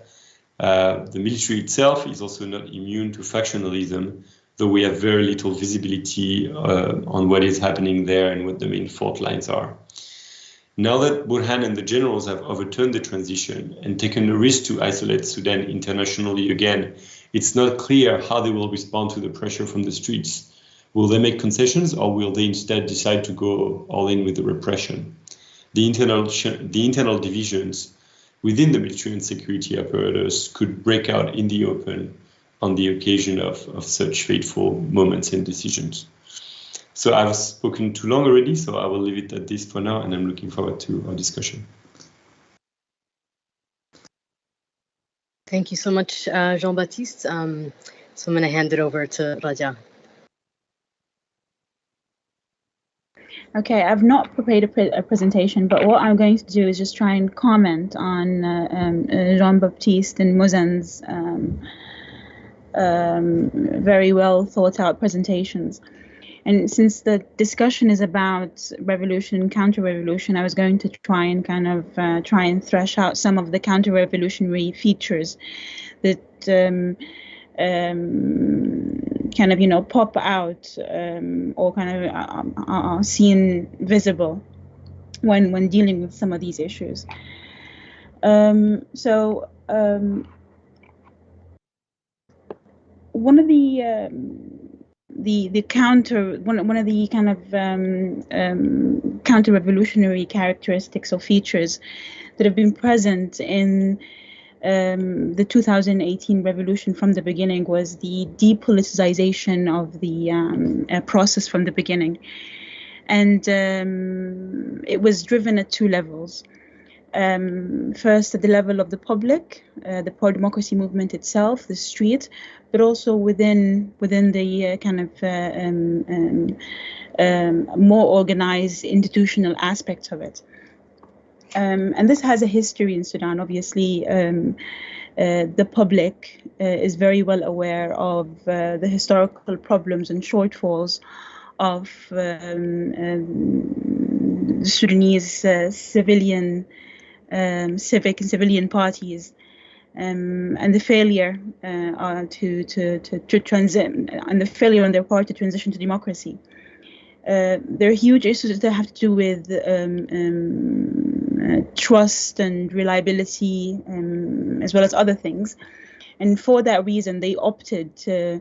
The military itself is also not immune to factionalism, though we have very little visibility on what is happening there and what the main fault lines are. Now that Burhan and the generals have overturned the transition and taken the risk to isolate Sudan internationally again, it's not clear how they will respond to the pressure from the streets. Will they make concessions, or will they instead decide to go all in with the repression? The internal divisions within the military and security apparatus could break out in the open on the occasion of such fateful moments and decisions. So I've spoken too long already, so I will leave it at this for now, and I'm looking forward to our discussion. Thank you so much, Jean-Baptiste. So I'm going to hand it over to Raja. Okay, I've not prepared a presentation, but what I'm going to do is just try and comment on Jean-Baptiste and Muzan's very well thought out presentations. And since the discussion is about revolution and counter-revolution, I was going to try and kind of try and thresh out some of the counter-revolutionary features that kind of, you know, pop out or kind of are seen visible when dealing with some of these issues. One of the counter-revolutionary characteristics or features that have been present in the 2018 revolution from the beginning was the depoliticization of the process from the beginning. And it was driven at two levels. First, at the level of the public, the pro-democracy movement itself, the street, but also within the kind of more organized institutional aspects of it. And this has a history in Sudan. Obviously, the public is very well aware of the historical problems and shortfalls of the Sudanese civic and civilian parties, and the failure to transit, and the failure on their part to transition to democracy. There are huge issues that have to do with trust and reliability, as well as other things. And for that reason, they opted to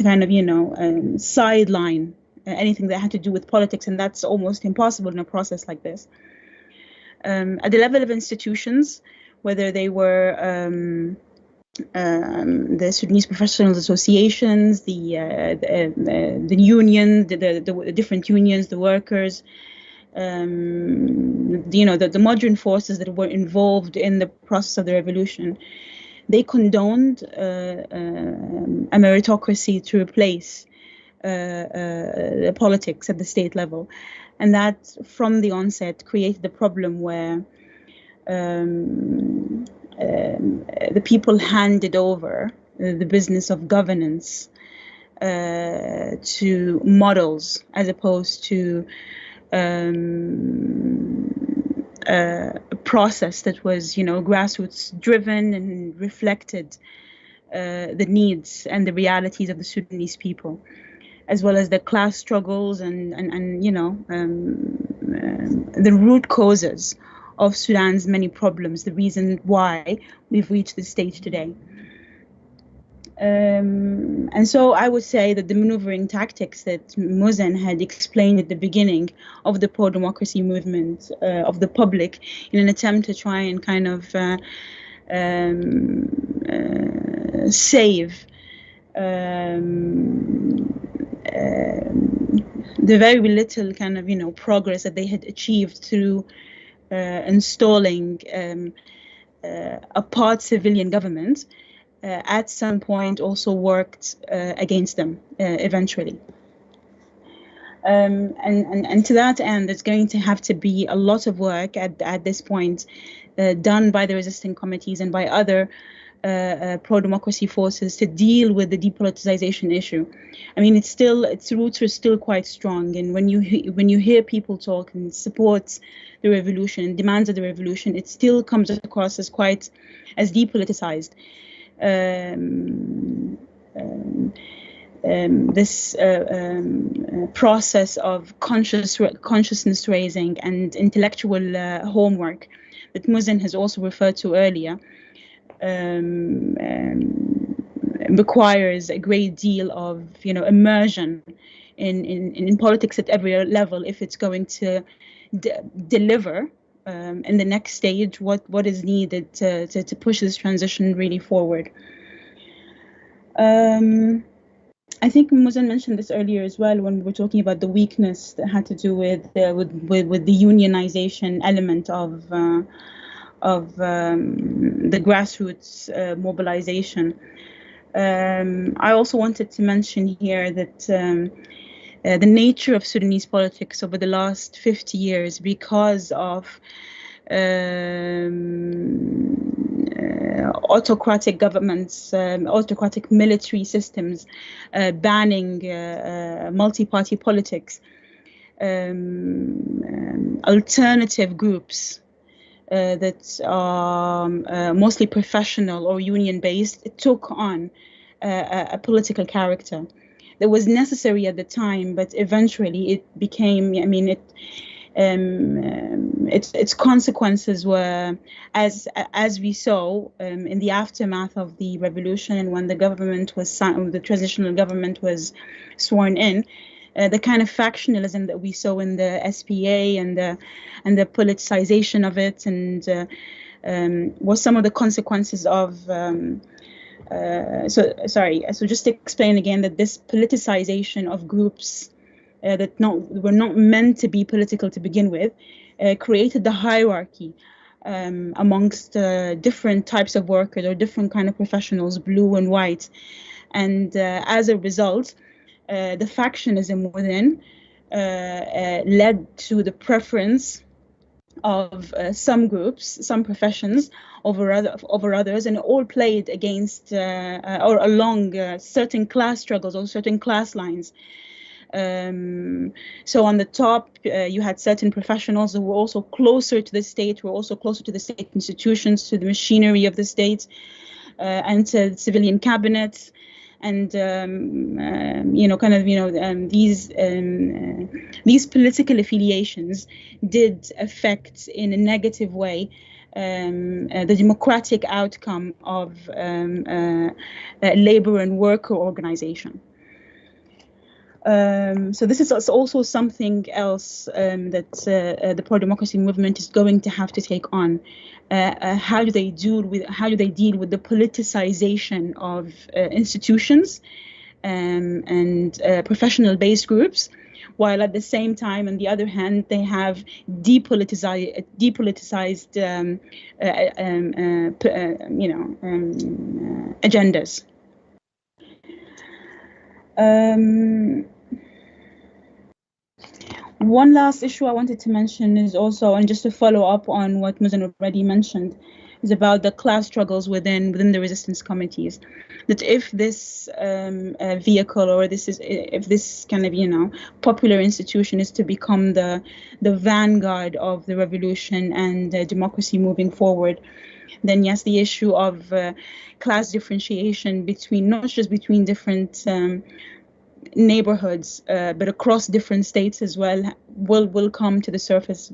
kind of, you know, sideline anything that had to do with politics, and that's almost impossible in a process like this. At the level of institutions, whether they were the Sudanese professional associations, the union, the different unions, the workers, you know, the modern forces that were involved in the process of the revolution, they condoned a meritocracy to replace the politics at the state level. And that, from the onset, created the problem where the people handed over the business of governance to models, as opposed to process that was, grassroots driven and reflected the needs and the realities of the Sudanese people, as well as the class struggles and the root causes of Sudan's many problems, the reason why we've reached this stage today. And so I would say that the maneuvering tactics that Muzen had explained at the beginning of the pro-democracy movement of the public, in an attempt to try and kind of save the very little kind of progress that they had achieved through installing a part civilian government, at some point also worked against them eventually. And to that end, there's going to have to be a lot of work at this point done by the resisting committees and by other pro-democracy forces to deal with the depoliticization issue. I mean, its roots are still quite strong, and when you hear people talk and support the revolution and demands of the revolution, it still comes across as depoliticized. This process of consciousness raising and intellectual homework that Muzen has also referred to earlier requires a great deal of immersion in politics at every level if it's going to deliver in the next stage what is needed to push this transition really forward. I think Muzen mentioned this earlier as well when we were talking about the weakness that had to do with the unionization element of the grassroots mobilization. I also wanted to mention here that the nature of Sudanese politics over the last 50 years, because of autocratic governments, autocratic military systems, banning multi-party politics, alternative groups that are mostly professional or union-based, it took on a political character that was necessary at the time, but eventually it became, its consequences were, as we saw in the aftermath of the revolution, when the government was the transitional government was sworn in, the kind of factionalism that we saw in the SPA and the politicization of it, and was some of the consequences of. So just to explain again that this politicization of groups that were not meant to be political to begin with, created the hierarchy amongst different types of workers or different kind of professionals, blue and white, and as a result, the factionism within led to the preference of some groups, some professions over others, and it all played against or along certain class struggles or certain class lines. So on the top, you had certain professionals who were also closer to the state, were also closer to the state institutions, to the machinery of the state, and to the civilian cabinets. And these political affiliations did affect in a negative way the democratic outcome of labor and worker organization. So this is also something else that the pro-democracy movement is going to have to take on. How do they deal with the politicization of institutions and professional-based groups, while at the same time, on the other hand, they have depoliticized agendas. One last issue I wanted to mention is also, and just to follow up on what Muzen already mentioned, is about the class struggles within the resistance committees. That if this vehicle, or if this kind of popular institution is to become the vanguard of the revolution and democracy moving forward, then yes, the issue of class differentiation not just between different neighborhoods, but across different states as well, will come to the surface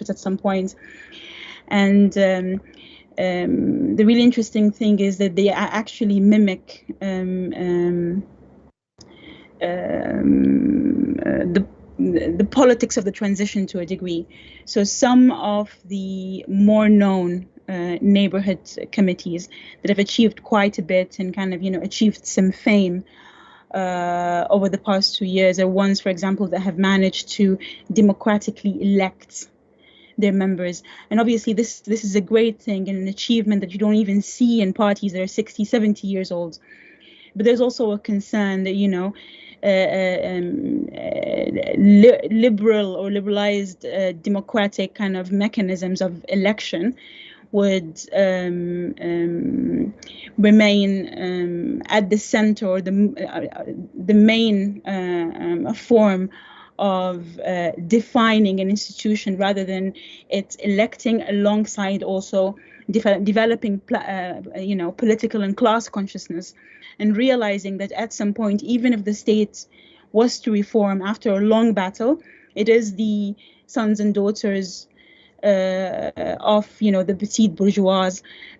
at some point. And the really interesting thing is that they actually mimic the politics of the transition to a degree. So some of the more known neighborhood committees that have achieved quite a bit and kind of achieved some fame over the past 2 years are ones, for example, that have managed to democratically elect their members. And obviously this is a great thing and an achievement that you don't even see in parties that are 60, 70 years old. But there's also a concern that liberal or liberalized democratic kind of mechanisms of election would remain at the center, or the main form of defining an institution, rather than it electing alongside also developing political and class consciousness, and realizing that at some point, even if the state was to reform after a long battle, it is the sons and daughters of the petite bourgeois,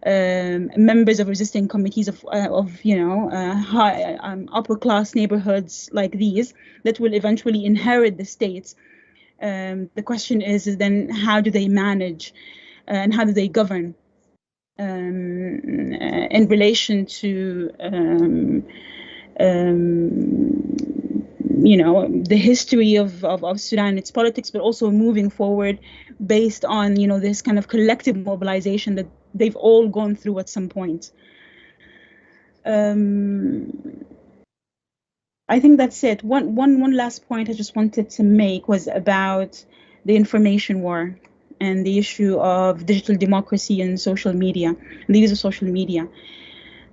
members of resisting committees of high upper class neighborhoods like these, that will eventually inherit the state. The question is then, how do they manage and how do they govern in relation to the history of Sudan, its politics, but also moving forward based on this kind of collective mobilization that they've all gone through at some point. I think that's it. One last point I just wanted to make was about the information war and the issue of digital democracy and social media, the use of social media.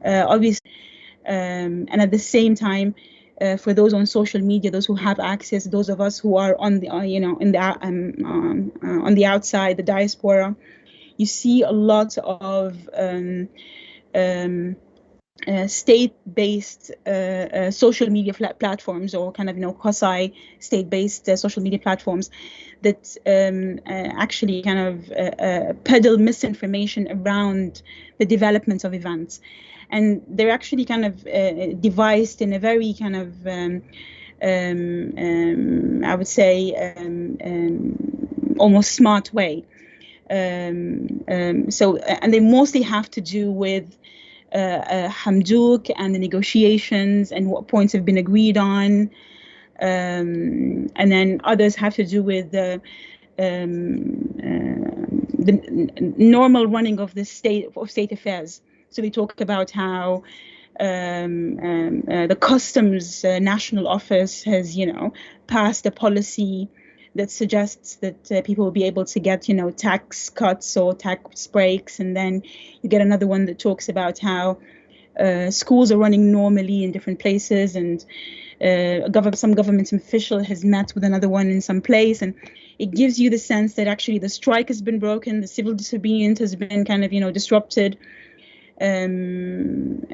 Obviously, and at the same time, for those on social media, those who have access, those of us who are on the on the outside, the diaspora, you see a lot of state-based social media platforms, or kind of quasi state-based social media platforms that actually kind of peddle misinformation around the developments of events. And they're actually kind of devised in a very kind of, I would say, almost smart way. And they mostly have to do with Hamdouk and the negotiations and what points have been agreed on. And then others have to do with the normal running of the state affairs. So they talk about how the customs national office has, passed a policy that suggests that people will be able to get, tax cuts or tax breaks. And then you get another one that talks about how schools are running normally in different places, and some government official has met with another one in some place. And it gives you the sense that actually the strike has been broken, the civil disobedience has been kind of, disrupted. And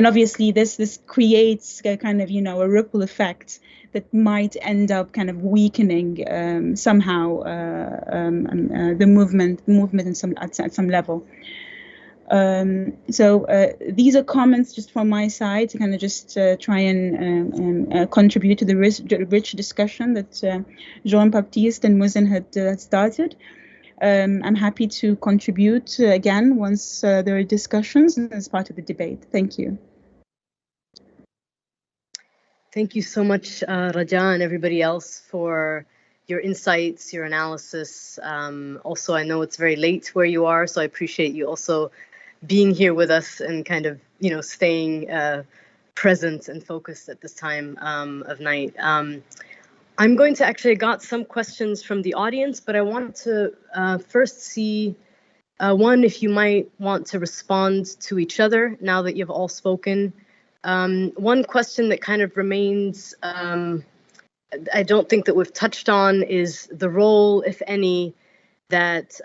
obviously this creates a kind of, a ripple effect that might end up kind of weakening somehow the movement at some level. So these are comments just from my side to kind of just try and contribute to the rich discussion that Jean-Baptiste and Muzen had started. I'm happy to contribute again once there are discussions as part of the debate. Thank you. Thank you so much, Raja, and everybody else for your insights, your analysis. Also, I know it's very late where you are, so I appreciate you also being here with us and kind of, staying present and focused at this time of night. I'm going to actually got some questions from the audience, but I wanted to first see One, if you might want to respond to each other now that you've all spoken. One question that kind of remains, I don't think that we've touched on, is the role, if any, that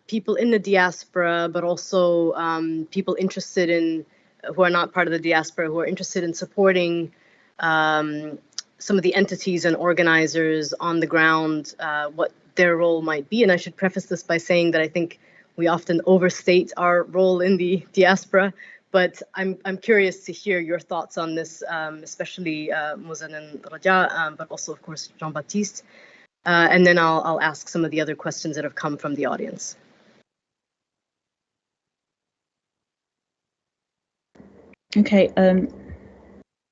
people in the diaspora, but also people interested in, who are not part of the diaspora, who are interested in supporting some of the entities and organizers on the ground, what their role might be. And I should preface this by saying that I think we often overstate our role in the diaspora, but I'm curious to hear your thoughts on this, especially Muzan and Raja, but also, of course, Jean-Baptiste. And then I'll ask some of the other questions that have come from the audience. Okay,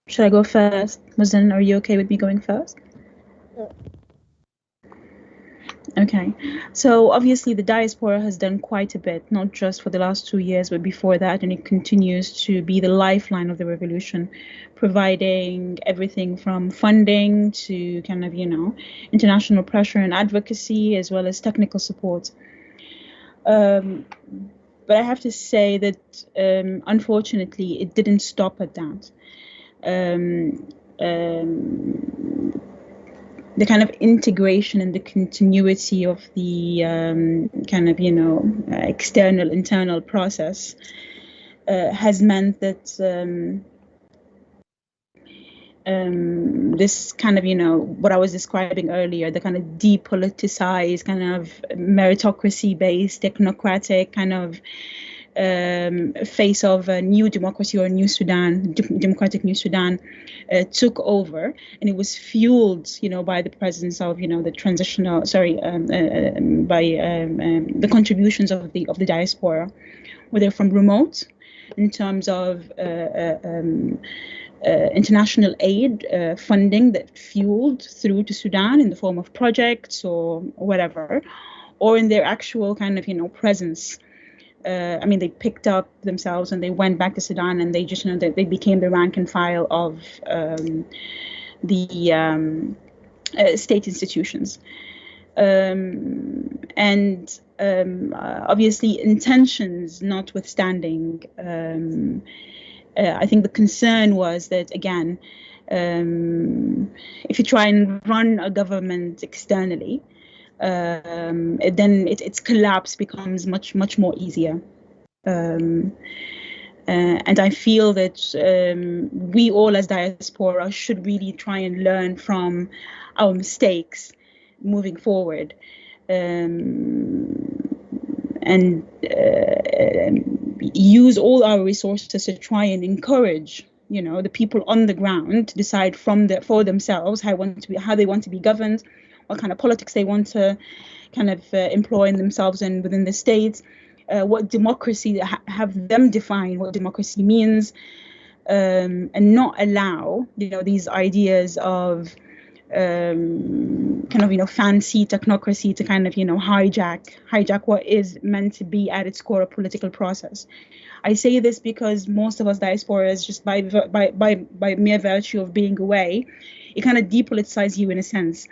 should I go first? Muzan, are you okay with me going first? Sure. Okay, so obviously the diaspora has done quite a bit, not just for the last 2 years, but before that, and it continues to be the lifeline of the revolution, providing everything from funding to kind of, international pressure and advocacy, as well as technical support. But I have to say that, unfortunately, it didn't stop at that. The kind of integration and the continuity of the external, internal process has meant that this kind of, what I was describing earlier, the kind of depoliticized, kind of meritocracy-based, technocratic kind of face of a new democracy or a new Sudan, democratic new Sudan, took over, and it was fueled, by the presence of, the transitional, by the contributions of the diaspora, whether from remote, in terms of international aid funding that fueled through to Sudan in the form of projects or whatever, or in their actual kind of, presence. They picked up themselves and they went back to Sudan, and they just, they became the rank and file of the state institutions. Obviously, intentions notwithstanding, I think the concern was that, again, if you try and run a government externally, then its collapse becomes much more easier. And I feel that we all as diaspora should really try and learn from our mistakes moving forward, and use all our resources to try and encourage, the people on the ground to decide for themselves how they want to be governed, what kind of politics they want to kind of employ in themselves and within the states, what democracy, have them define what democracy means, and not allow, these ideas of fancy technocracy to kind of, hijack what is meant to be at its core a political process. I say this because most of us diasporas, just by mere virtue of being away, it kind of depoliticizes you in a sense.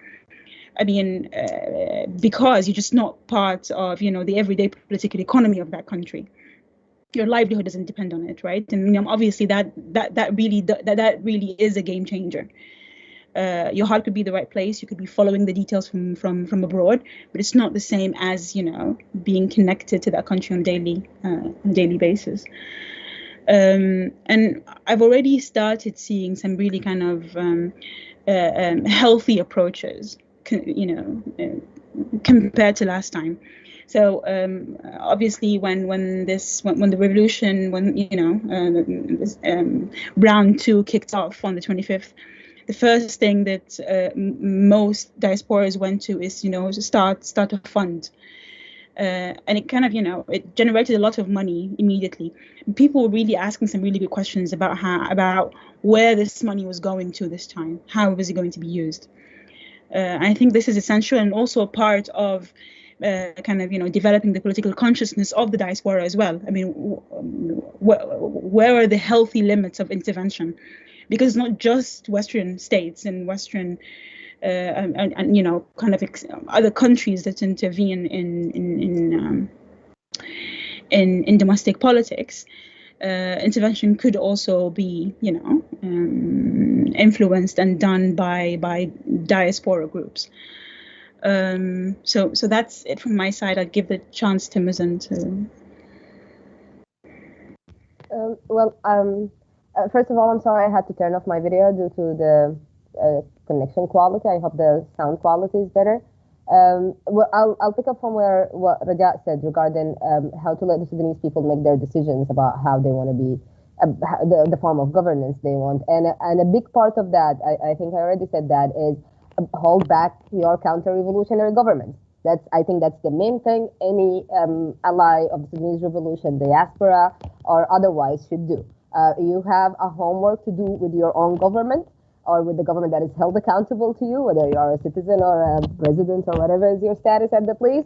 Because you're just not part of, the everyday political economy of that country. Your livelihood doesn't depend on it, right? And obviously that really is a game changer. Your heart could be the right place. You could be following the details from abroad, but it's not the same as being connected to that country on a daily basis. And I've already started seeing some really kind of healthy approaches, compared to last time. So obviously, when the revolution, round 2 kicked off on the 25th, the first thing that most diasporas went to is start a fund, and it kind of it generated a lot of money immediately. People were really asking some really good questions about where this money was going to this time, how was it going to be used. I think this is essential, and also a part of developing the political consciousness of the diaspora as well. Where are the healthy limits of intervention? Because it's not just Western states and Western other countries that intervene in domestic politics, intervention could also be, influenced and done by diaspora groups. So that's it from my side. I'll give the chance to Muzan to. First of all, I'm sorry I had to turn off my video due to the connection quality. I hope the sound quality is better. I'll pick up from what Raja said regarding how to let the Sudanese people make their decisions about how they want to be, the form of governance they want. And a big part of that, I think I already said that, is hold back your counter-revolutionary governments. I think that's the main thing any ally of the Sudanese revolution, diaspora or otherwise, should do. You have a homework to do with your own government, or with the government that is held accountable to you, whether you are a citizen or a resident or whatever is your status at the place.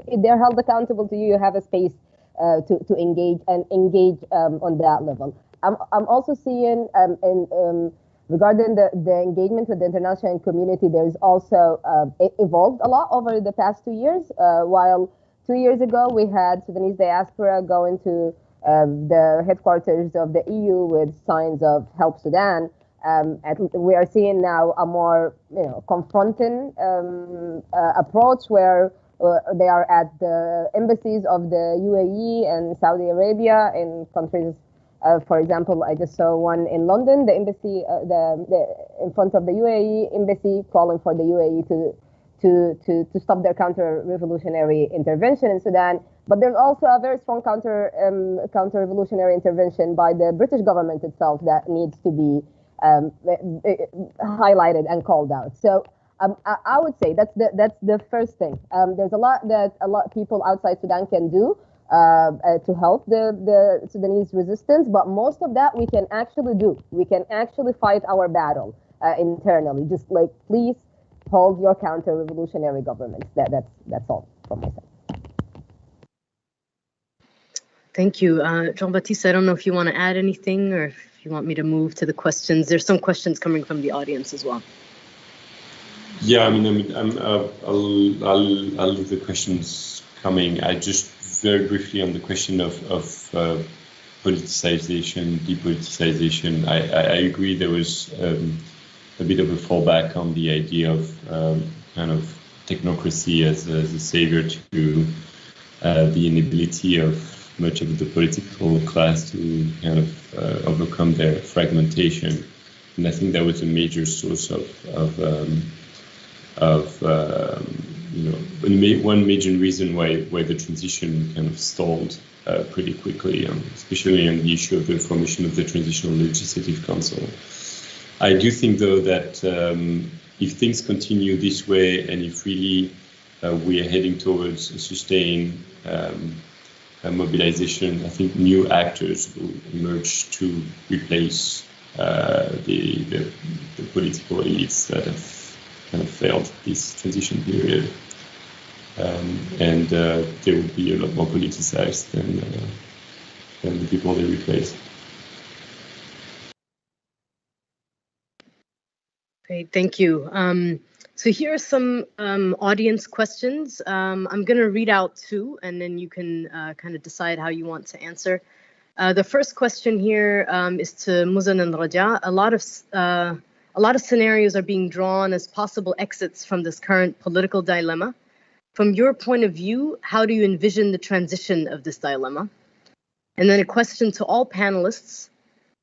If they're held accountable to you, you have a space to engage on that level. I'm also seeing regarding the engagement with the international community, there's also it evolved a lot over the past 2 years. While 2 years ago we had Sudanese diaspora going to the headquarters of the EU with signs of Help Sudan. We are seeing now a more confronting approach where they are at the embassies of the UAE and Saudi Arabia in countries. For example, I just saw one in London, the embassy, in front of the UAE embassy, calling for the UAE to stop their counter-revolutionary intervention in Sudan. But there's also a very strong counter-revolutionary intervention by the British government itself that needs to be highlighted and called out. So I would say that's the first thing. There's a lot that people outside Sudan can do to help the Sudanese resistance, but most of that we can actually do. We can actually fight our battle internally. Just please hold your counter-revolutionary governments. That's all from my side. Thank you. Jean-Baptiste, I don't know if you want to add anything or if you want me to move to the questions. There's some questions coming from the audience as well. Yeah, I'll leave the questions coming. I just very briefly on the question of politicization, depoliticization. I agree there was a bit of a fallback on the idea of kind of technocracy as a savior to the inability of much of the political class to kind of overcome their fragmentation, and I think that was a major source one major reason why the transition kind of stalled pretty quickly, especially on the issue of the formation of the Transitional Legislative Council. I do think, though, that if things continue this way and if really we are heading towards a sustained mobilization, I think new actors will emerge to replace the political elites that have kind of failed this transition period. And they will be a lot more politicized than the people they replace. Great, thank you. So here are some audience questions. I'm going to read out two, and then you can kind of decide how you want to answer. The first question here is to Muzan and Raja. A lot of scenarios are being drawn as possible exits from this current political dilemma. From your point of view, how do you envision the transition of this dilemma? And then a question to all panelists.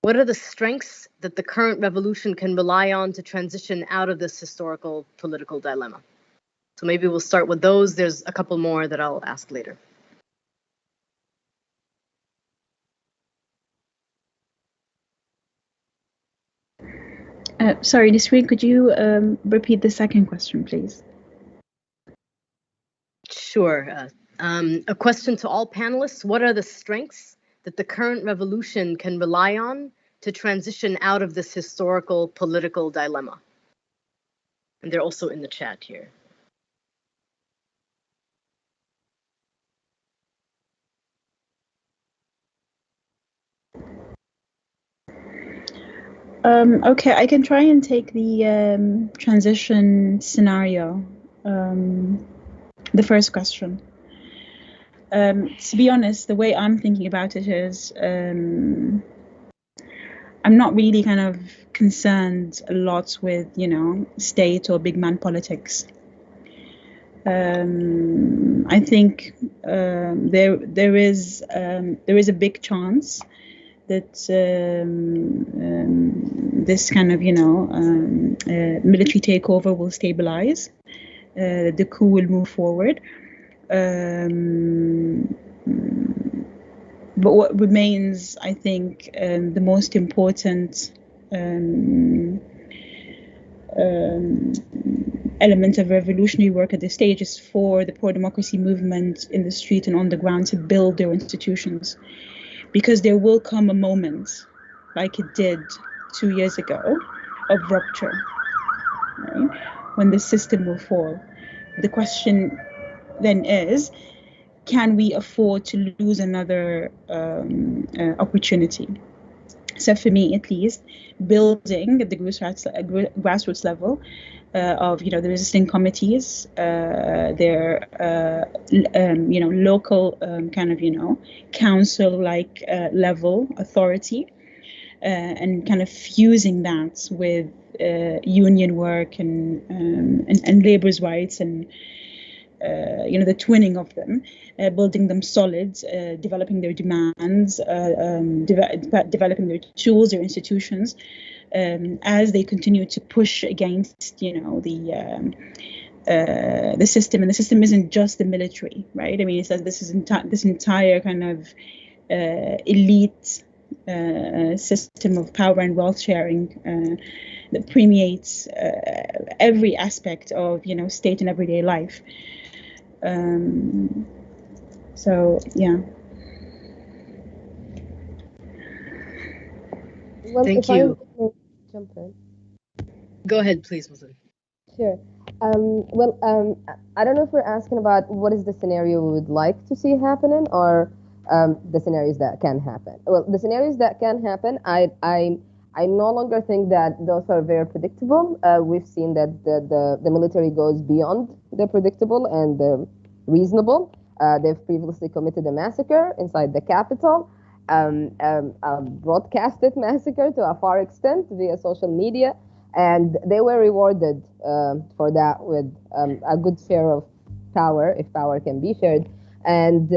What are the strengths that the current revolution can rely on to transition out of this historical political dilemma? So maybe we'll start with those. There's a couple more that I'll ask later. Sorry, Nisreen, could you repeat the second question, please? Sure. A question to all panelists. What are the strengths that the current revolution can rely on to transition out of this historical political dilemma? And they're also in the chat here. Okay, I can try and take the transition scenario, the first question. To be honest, the way I'm thinking about it is I'm not really kind of concerned a lot with, state or big man politics. I think there is a big chance that this kind of military takeover will stabilize. The coup will move forward. But what remains, I think, the most important element of revolutionary work at this stage is for the pro-democracy movement in the street and on the ground to build their institutions. Because there will come a moment, like it did 2 years ago, of rupture, right? When the system will fall. The question then is, can we afford to lose another opportunity? So for me, at least, building at the grassroots level of the resisting committees, their local kind of council-like level authority, and kind of fusing that with union work and labor's rights and the twinning of them, building them solid, developing their demands, developing their tools, their institutions, as they continue to push against, the system. And the system isn't just the military, right? I mean, it's that this entire kind of elite system of power and wealth sharing that permeates every aspect of, state and everyday life. So yeah. Well, Thank if you. I jump in. Go ahead, please, Muslim. Sure. I don't know if we're asking about what is the scenario we would like to see happening, or the scenarios that can happen. Well, the scenarios that can happen, I no longer think that those are very predictable. We've seen that the military goes beyond the predictable and the reasonable. They've previously committed a massacre inside the capital, broadcasted massacre to a far extent via social media, and they were rewarded for that with a good share of power, if power can be shared, and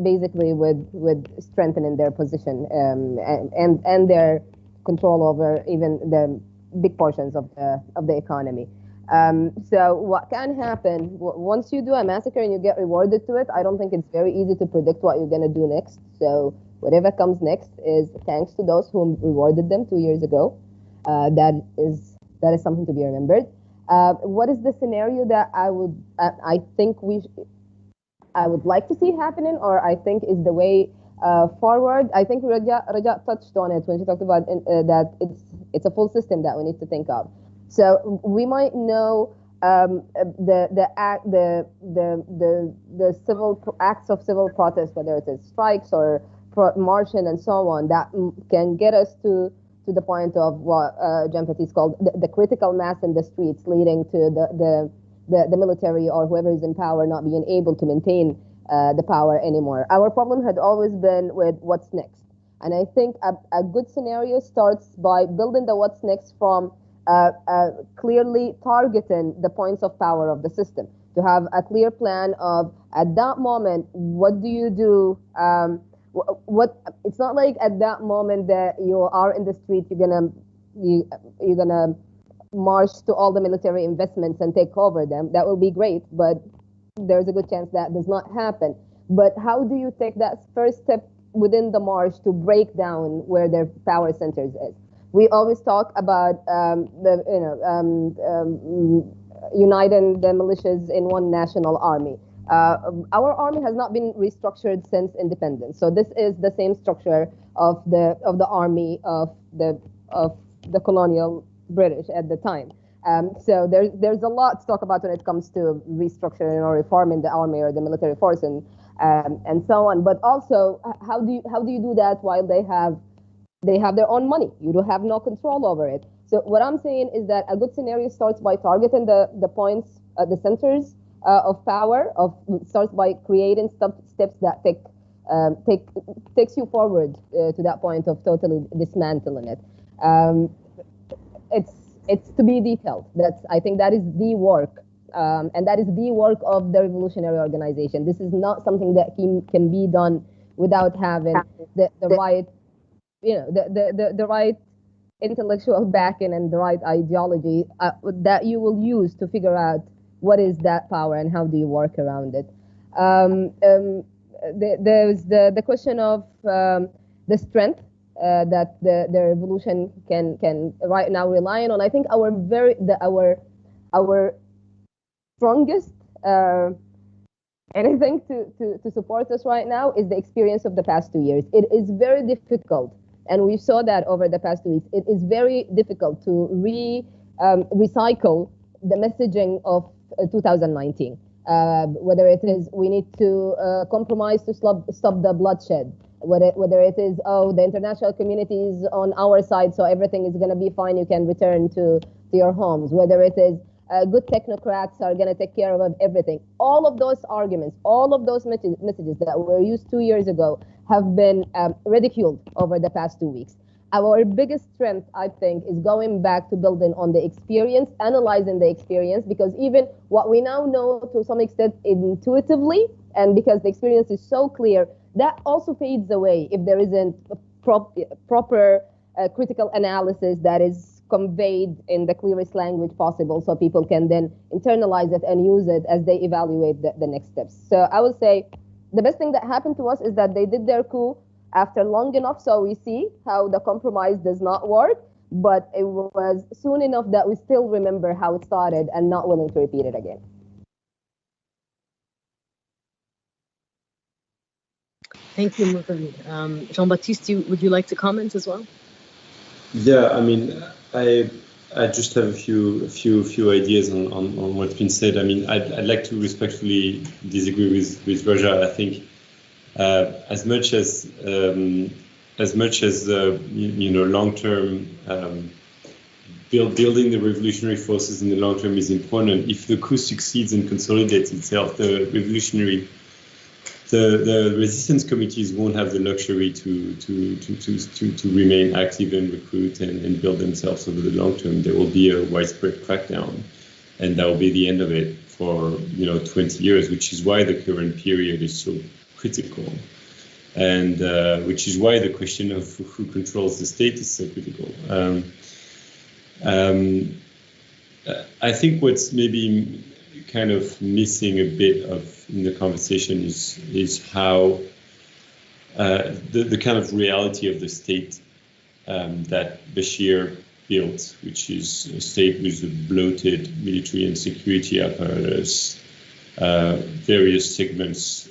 basically with strengthening their position and their control over even the big portions of the economy. So what can happen once you do a massacre and you get rewarded to it? I don't think it's very easy to predict what you're going to do next. So whatever comes next is thanks to those who rewarded them 2 years ago. That is something to be remembered. What is the scenario that I would like to see happening, or I think is the way forward? I think Raja touched on it when she talked about that it's a full system that we need to think of. So we might know the civil acts of civil protest, whether it is strikes or marching and so on, that can get us to the point of what Jean-Baptiste called the critical mass in the streets, leading to the military or whoever is in power not being able to maintain the power anymore. Our problem had always been with what's next. And I think a good scenario starts by building the what's next from clearly targeting the points of power of the system, to have a clear plan of, at that moment, what do you do? It's not like at that moment that you are in the street, you're gonna march to all the military investments and take over them. That will be great, but there's a good chance that does not happen. But how do you take that first step within the march to break down where their power centers is? We always talk about uniting the militias in one national army. Our army has not been restructured since independence, so this is the same structure of the army of the colonial British at the time. So there's a lot to talk about when it comes to restructuring or reforming the army or the military force and so on. But also, how do you do that while they have their own money? You do have no control over it. So what I'm saying is that a good scenario starts by targeting the points, the centers of power, starts by creating steps that takes you forward to that point of totally dismantling it. It's to be detailed. I think that is the work, and that is the work of the revolutionary organization. This is not something that can be done without having the right, the right intellectual backing and the right ideology that you will use to figure out what is that power and how do you work around it. There's the question of the strength that the revolution can right now rely on. I think our strongest anything to support us right now is the experience of the past 2 years. It is very difficult, and we saw that over the past 2 weeks. It is very difficult to recycle the messaging of 2019. Whether it is we need to compromise to stop the bloodshed, whether it is the international community is on our side, so everything is going to be fine, you can return to your homes, whether it is good technocrats are going to take care of everything. All of those arguments, all of those messages that were used 2 years ago have been ridiculed over the past 2 weeks. Our biggest strength, I think, is going back to building on the experience, analyzing the experience, because even what we now know to some extent intuitively, and because the experience is so clear, that also fades away if there isn't proper critical analysis that is conveyed in the clearest language possible, so people can then internalize it and use it as they evaluate the next steps. So I would say the best thing that happened to us is that they did their coup after long enough, so we see how the compromise does not work, but it was soon enough that we still remember how it started and not willing to repeat it again. Thank you, Mutharid. Jean-Baptiste, would you like to comment as well? Yeah, I mean, I just have a few ideas on what's been said. I mean, I'd like to respectfully disagree with Raja. I think as much as long-term building the revolutionary forces in the long term is important. If the coup succeeds and consolidates itself, the resistance committees won't have the luxury to remain active and recruit and build themselves over the long term. There will be a widespread crackdown, and that will be the end of it for 20 years, which is why the current period is so critical, and which is why the question of who controls the state is so critical. I think what's maybe kind of missing a bit in the conversation is how the kind of reality of the state that Bashir built, which is a state with a bloated military and security apparatus, various segments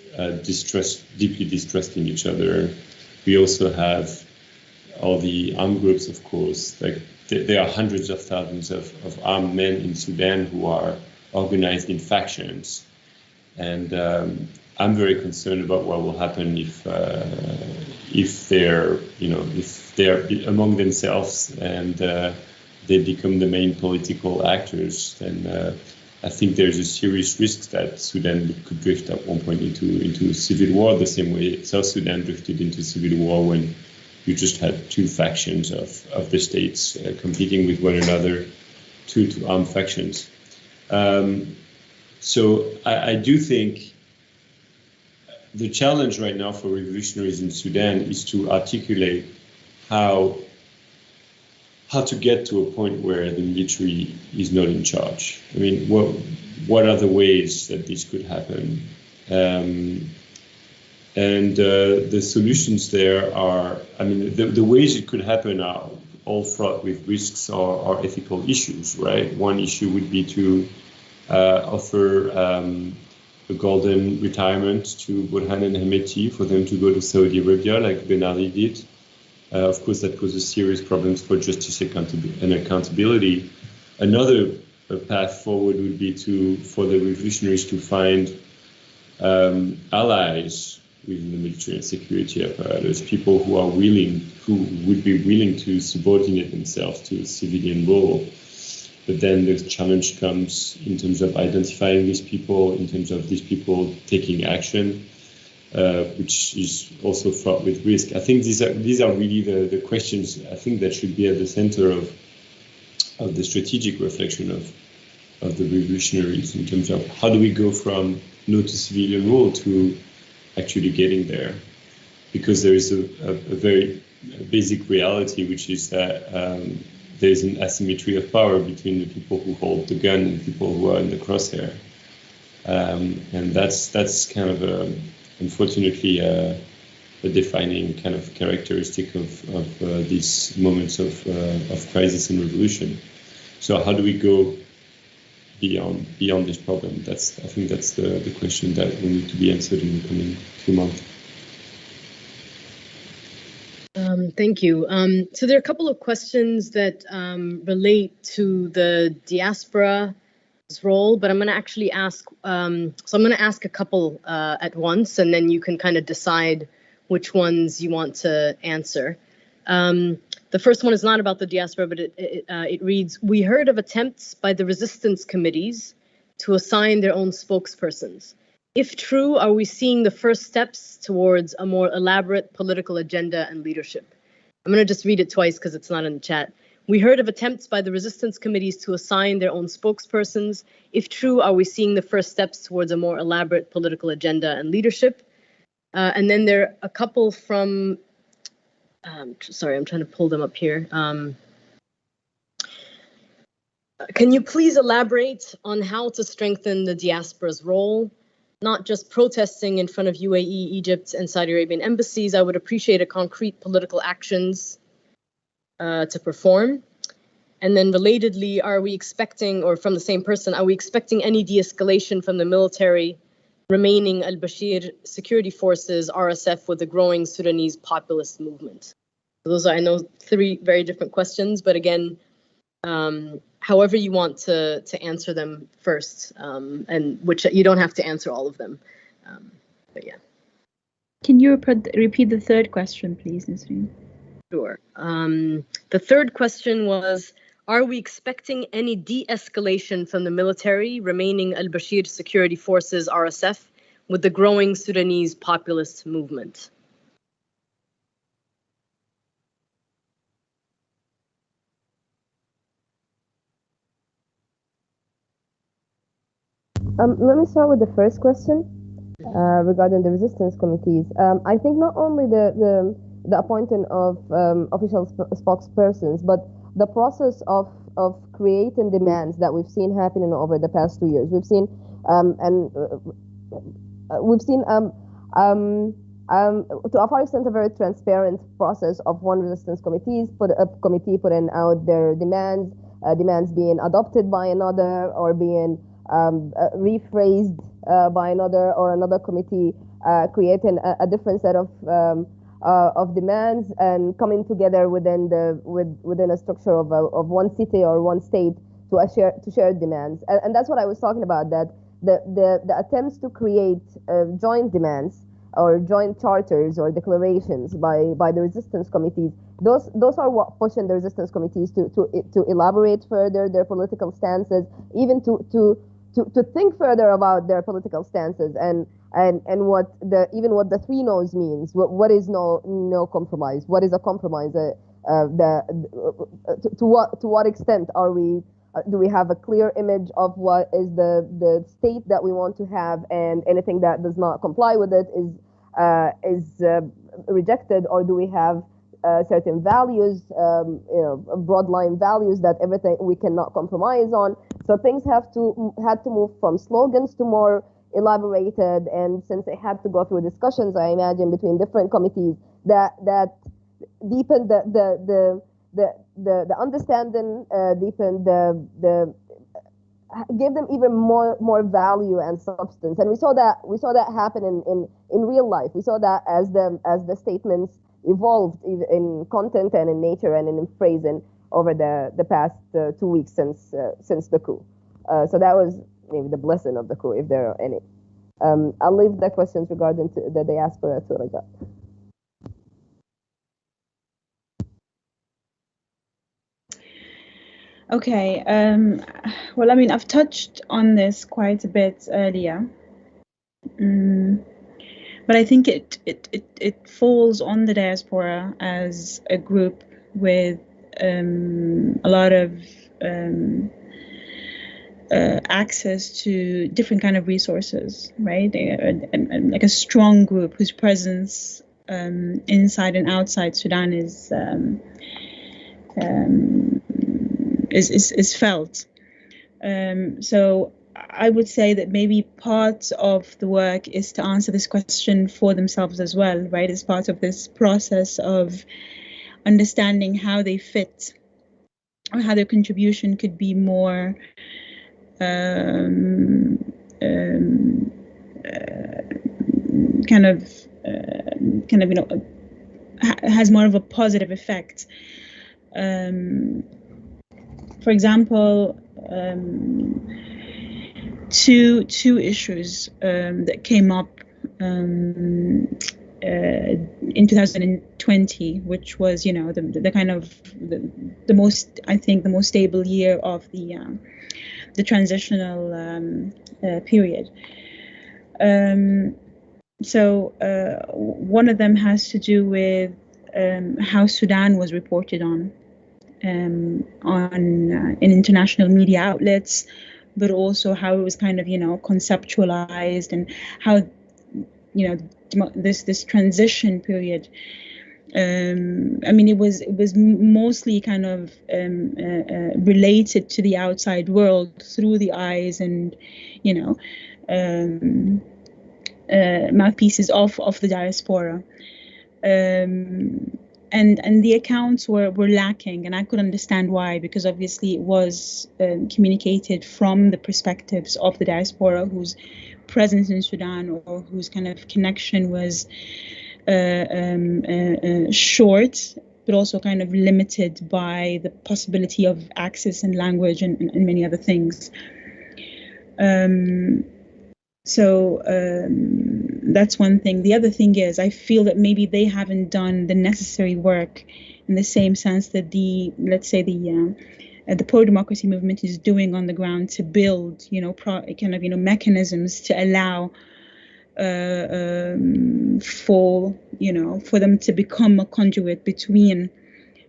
deeply distrusting each other. We also have all the armed groups, of course. Like there are hundreds of thousands of armed men in Sudan who are organized in factions, and I'm very concerned about what will happen if they're among themselves and they become the main political actors. Then I think there's a serious risk that Sudan could drift at one point into civil war, the same way South Sudan drifted into civil war when you just had two factions of the states competing with one another, two armed factions. So I do think the challenge right now for revolutionaries in Sudan is to articulate how to get to a point where the military is not in charge. I mean, what are the ways that this could happen? And the solutions there are, I mean, the ways it could happen are all fraught with risks or ethical issues, right? One issue would be to offer a golden retirement to Burhan and Hemeti for them to go to Saudi Arabia like Ben Ali did. Of course, that poses serious problems for justice and accountability. Another path forward would be for the revolutionaries to find allies within the military and security apparatus, people who would be willing to subordinate themselves to a civilian role. But then the challenge comes in terms of identifying these people, in terms of these people taking action. which is also fraught with risk. I think these are really the questions I think that should be at the center of the strategic reflection of the revolutionaries in terms of how do we go from no to civilian rule to actually getting there, because there is a very basic reality, which is that there is an asymmetry of power between the people who hold the gun and people who are in the crosshair, and that's kind of unfortunately a defining kind of characteristic of these moments of crisis and revolution. So how do we go beyond this problem? I think that's the question that will need to be answered in the coming few months. Thank you. So there are a couple of questions that relate to the diaspora's role, but I'm going to actually ask. So I'm going to ask a couple at once, and then you can kind of decide which ones you want to answer. The first one is not about the diaspora, but it reads: we heard of attempts by the resistance committees to assign their own spokespersons. If true, are we seeing the first steps towards a more elaborate political agenda and leadership? I'm going to just read it twice because it's not in the chat. We heard of attempts by the resistance committees to assign their own spokespersons. If true, are we seeing the first steps towards a more elaborate political agenda and leadership? And then there are a couple from, sorry, I'm trying to pull them up here. Can you please elaborate on how to strengthen the diaspora's role? Not just protesting in front of UAE, Egypt, and Saudi Arabian embassies. I would appreciate a concrete political actions to perform. And then relatedly, are we expecting, or from the same person, are we expecting any de-escalation from the military remaining al-Bashir security forces, RSF, with the growing Sudanese populist movement? So those are, I know, three very different questions, but again, however you want to answer them first, and which you don't have to answer all of them, but yeah. Can you repeat the third question, please, Nasreen? Sure. The third question was, are we expecting any de-escalation from the military remaining al-Bashir security forces, RSF, with the growing Sudanese populist movement? Let me start with the first question regarding the resistance committees. I think not only the appointing of official spokespersons, but the process of creating demands that we've seen happening over the past 2 years. We've seen to a far extent a very transparent process of one resistance committee putting out their demands being adopted by another or being rephrased by another, or another committee creating a different set of demands and coming together within a structure of one city or one state to share demands. And that's what I was talking about, that the attempts to create joint demands or joint charters or declarations by the resistance committees, those are what pushing the resistance committees to elaborate further their political stances, even to think further about their political stances and what the three no's means. What is no compromise? What is a compromise? To what extent are we? Do we have a clear image of what is the state that we want to have, and anything that does not comply with it is rejected, or do we have certain values, broad line values that everything we cannot compromise on? So things had to move from slogans to more elaborated, and since they had to go through discussions, I imagine, between different committees that deepened the understanding, deepened gave them even more value and substance. And we saw that happen in real life. We saw that as the statements evolved in content and in nature and in phrasing over the past 2 weeks since the coup. So that was maybe the blessing of the coup, if there are any. I'll leave the questions regarding the diaspora to Rajat. Okay. Well, I mean, I've touched on this quite a bit earlier. But I think it falls on the diaspora as a group with a lot of access to different kind of resources, right? And like a strong group whose presence inside and outside Sudan is felt. So I would say that maybe part of the work is to answer this question for themselves as well, right? It's part of this process of understanding how they fit or how their contribution could be more has more of a positive effect. For example, two issues that came up in 2020, which was, the kind of the most stable year of the transitional period. So one of them has to do with how Sudan was reported on in international media outlets, but also how it was kind of conceptualized, and how this transition period. It was mostly kind of related to the outside world through the eyes and mouthpieces of the diaspora. And the accounts were lacking, and I could understand why, because obviously it was communicated from the perspectives of the diaspora whose presence in Sudan or whose kind of connection was short, but also kind of limited by the possibility of access and language and many other things. So that's one thing. The other thing is, I feel that maybe they haven't done the necessary work in the same sense that the pro-democracy movement is doing on the ground to build, mechanisms to allow for them to become a conduit between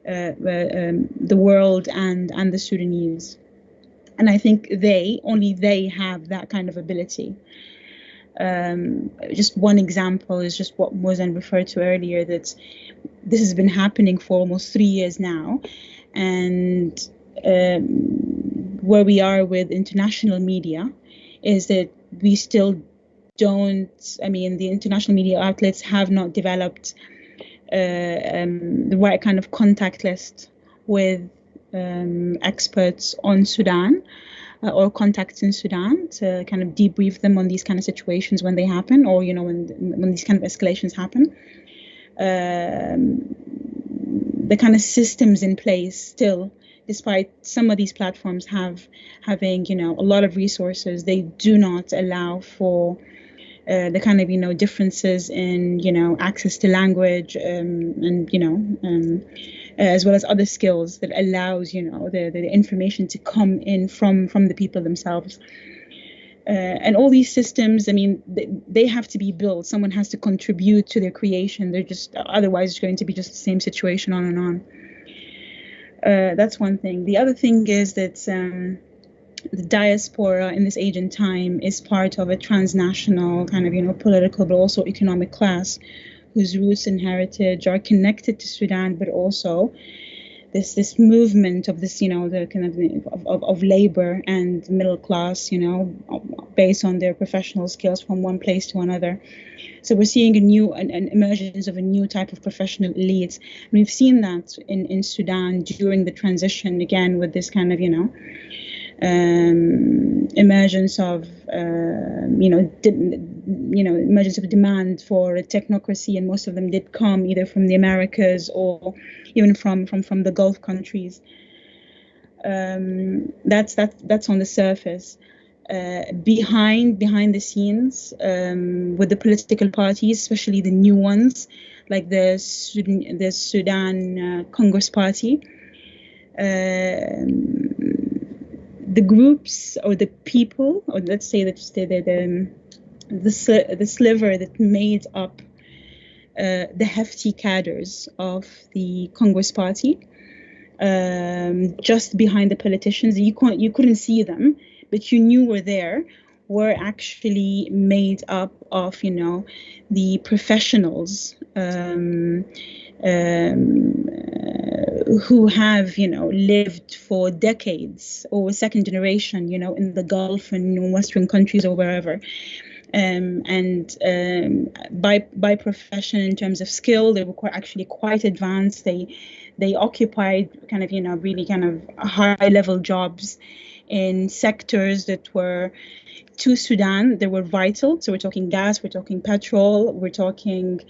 the world and the Sudanese. And I think only they have that kind of ability. Just one example is just what Mozan referred to earlier, that this has been happening for almost 3 years now. And where we are with international media is that we still the international media outlets have not developed the right kind of contact list with experts on Sudan or contacts in Sudan to kind of debrief them on these kind of situations when they happen, or when these kind of escalations happen. The kind of systems in place still, despite some of these platforms having a lot of resources, they do not allow for the kind of differences in access to language and as well as other skills that allows the information to come in from the people themselves. And all these systems, they have to be built. Someone has to contribute to their creation. They're just, otherwise it's going to be just the same situation on and on. That's one thing. The other thing is that the diaspora in this age and time is part of a transnational kind of political but also economic class whose roots and heritage are connected to Sudan, but also this movement of this the kind of labor and middle class based on their professional skills from one place to another. So we're seeing an emergence of a new type of professional elite. And we've seen that in Sudan during the transition, again with this kind of emergence of emergence of demand for a technocracy, and most of them did come either from the Americas or even from the Gulf countries. That's on the surface. Behind the scenes, with the political parties, especially the new ones like the Sudan Congress Party, the groups or the people, or let's say that the sliver that made up the hefty cadres of the Congress Party, just behind the politicians. You couldn't see them, but you knew were there, were actually made up of, the professionals who have, lived for decades or second generation, in the Gulf and Western countries or wherever. By profession, in terms of skill, they were actually quite advanced. They occupied kind of, really kind of high level jobs in sectors that were, to Sudan, they were vital. So we're talking gas, we're talking petrol, we're talking,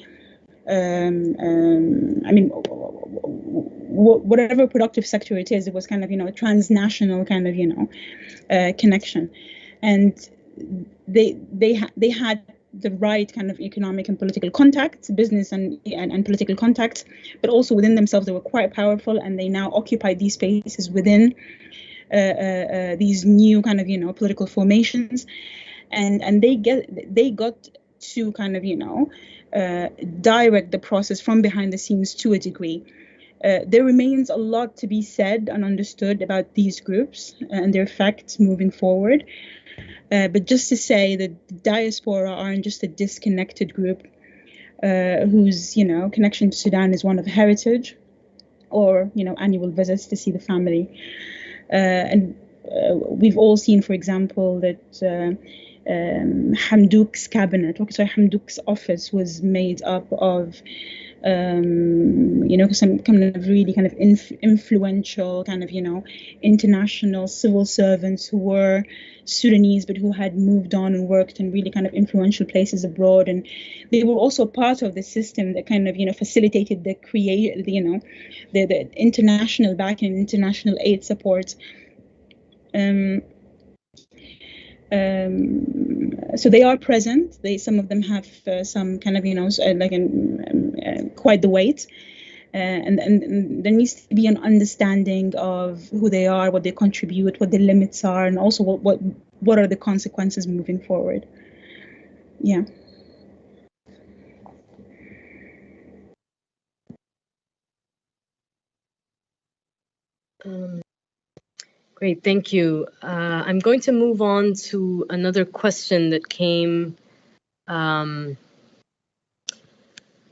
whatever productive sector it is, it was kind of, a transnational kind of, connection. And they had the right kind of economic and political contacts, business and political contacts, but also within themselves they were quite powerful, and they now occupy these spaces within these new kind of political formations, and they got to kind of direct the process from behind the scenes to a degree. There remains a lot to be said and understood about these groups and their effects moving forward. But just to say that the diaspora aren't just a disconnected group whose, connection to Sudan is one of heritage or, annual visits to see the family. And we've all seen, for example, that Hamdouk's office was made up of some kind of really kind of influential kind of, international civil servants who were Sudanese, but who had moved on and worked in really kind of influential places abroad. And they were also part of the system that kind of, facilitated the the international backing and international aid support. So they are present. Some of them have some kind of, quite the weight. And there needs to be an understanding of who they are, what they contribute, what their limits are, and also what are the consequences moving forward. Yeah. Great, thank you. I'm going to move on to another question that came.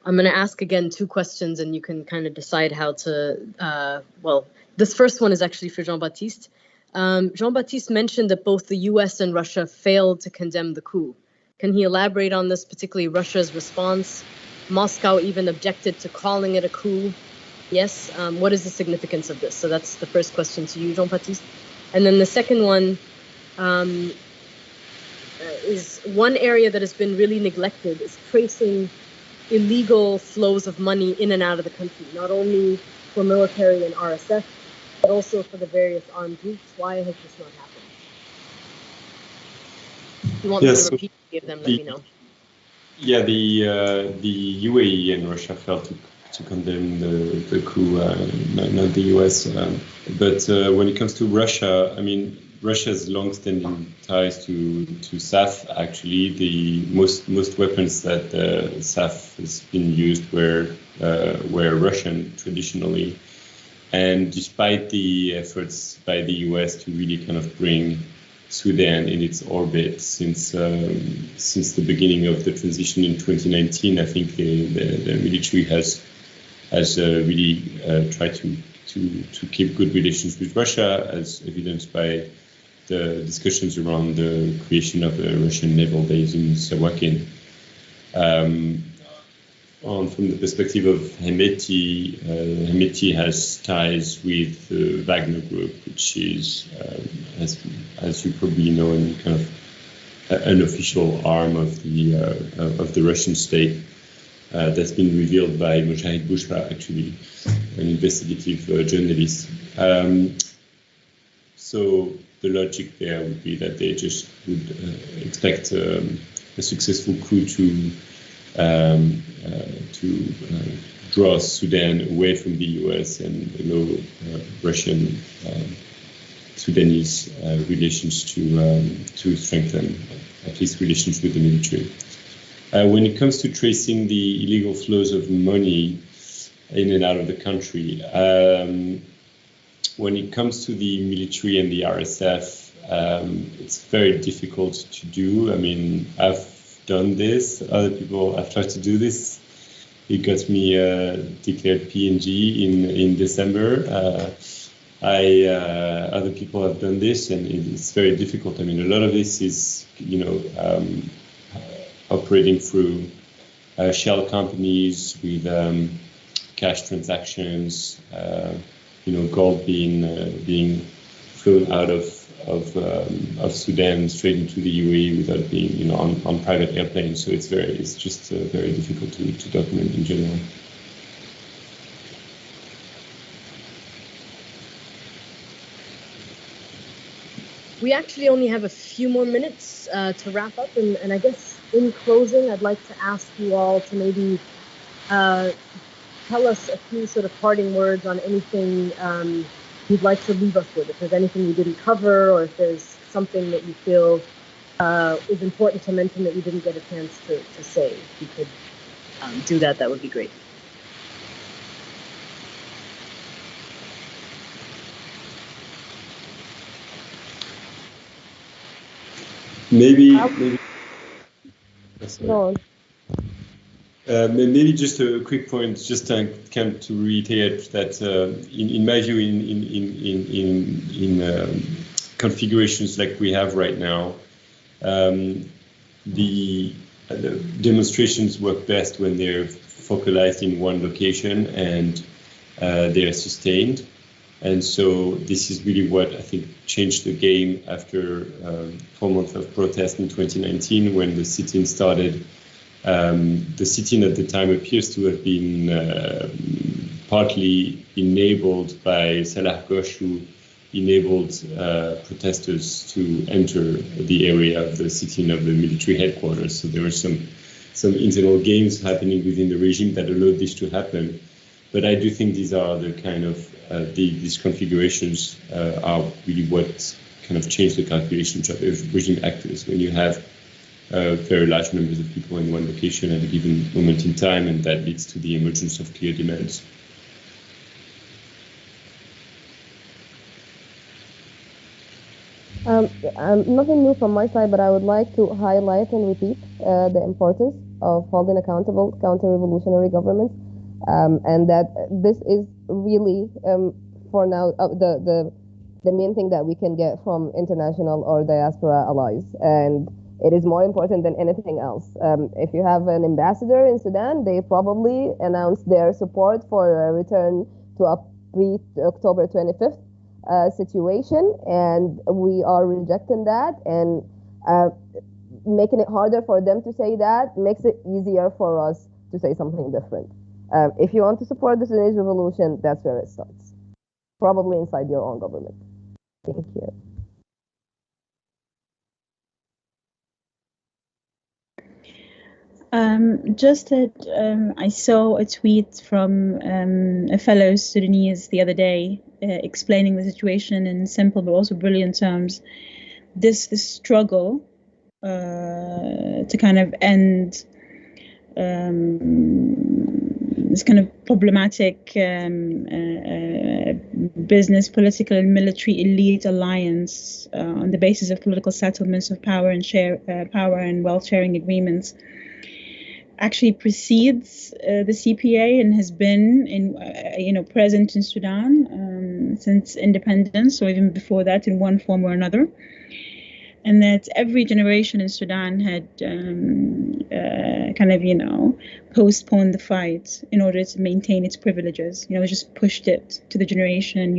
I'm going to ask again 2 questions, and you can kind of decide how to, this first one is actually for Jean-Baptiste. Jean-Baptiste mentioned that both the US and Russia failed to condemn the coup. Can he elaborate on this, particularly Russia's response? Moscow even objected to calling it a coup. Yes, what is the significance of this? So that's the first question to you, Jean-Baptiste. And then the second one is one area that has been really neglected is tracing illegal flows of money in and out of the country, not only for military and RSF, but also for the various armed groups. Why has this not happened? If you want me to repeat any of them, let me know. Yeah, the UAE and Russia failed to condemn the coup, not the US. But when it comes to Russia, I mean, Russia's long-standing ties to SAF. Actually, the most weapons that SAF has been used were Russian traditionally, and despite the efforts by the US to really kind of bring Sudan in its orbit since the beginning of the transition in 2019, I think the military has really tried to keep good relations with Russia, as evidenced by the discussions around the creation of a Russian naval base in Sawakin. From the perspective of Hemeti, Hemeti has ties with the Wagner Group, which is, as you probably know, kind of an official arm of the Russian state. That's been revealed by Mujahid Bushra, actually, an investigative journalist. So the logic there would be that they just would expect a successful coup to draw Sudan away from the US and allow Russian Sudanese relations to strengthen. at least relations with the military. When it comes to tracing the illegal flows of money in and out of the country, when it comes to the military and the RSF, it's very difficult to do. I mean, I've done this. Other people have tried to do this. It got me declared PNG in December. Other people have done this, and it's very difficult. I mean, a lot of this is, operating through shell companies with cash transactions. Gold being flown out of Sudan straight into the UAE without being, on private airplanes. So it's just very difficult to document in general. We actually only have a few more minutes to wrap up, and I guess in closing, I'd like to ask you all to maybe tell us a few sort of parting words on anything you'd like to leave us with. If there's anything we didn't cover, or if there's something that you feel is important to mention that you didn't get a chance to say. If you could do that, that would be great. Maybe just a quick point, just to reiterate that in my view, in configurations like we have right now, the demonstrations work best when they're focalized in one location and they are sustained. And so this is really what I think changed the game after 4 months of protest in 2019, when the sit-in started. The sit-in at the time appears to have been partly enabled by Salah Ghosh, who enabled protesters to enter the area of the sit-in of the military headquarters. So there were some internal games happening within the regime that allowed this to happen. But I do think these are the kind of these configurations are really what kind of changed the calculations of regime actors. When you have very large numbers of people in one location at a given moment in time, and that leads to the emergence of clear demands. Nothing new from my side, but I would like to highlight and repeat the importance of holding accountable counter-revolutionary governments, and that this is really, for now, the main thing that we can get from international or diaspora allies. And it is more important than anything else. If you have an ambassador in Sudan, they probably announced their support for a return to a pre-October 25th situation, and we are rejecting that, and making it harder for them to say that makes it easier for us to say something different. If you want to support the Sudanese revolution, that's where it starts, probably inside your own government. Thank you. Just that I saw a tweet from a fellow Sudanese the other day explaining the situation in simple but also brilliant terms. This struggle to kind of end this kind of problematic business, political, and military elite alliance on the basis of political settlements of power and power and wealth sharing agreements actually precedes the CPA and has been present in Sudan since independence, or even before that, in one form or another. And that every generation in Sudan had postponed the fight in order to maintain its privileges. Just pushed it to the generation,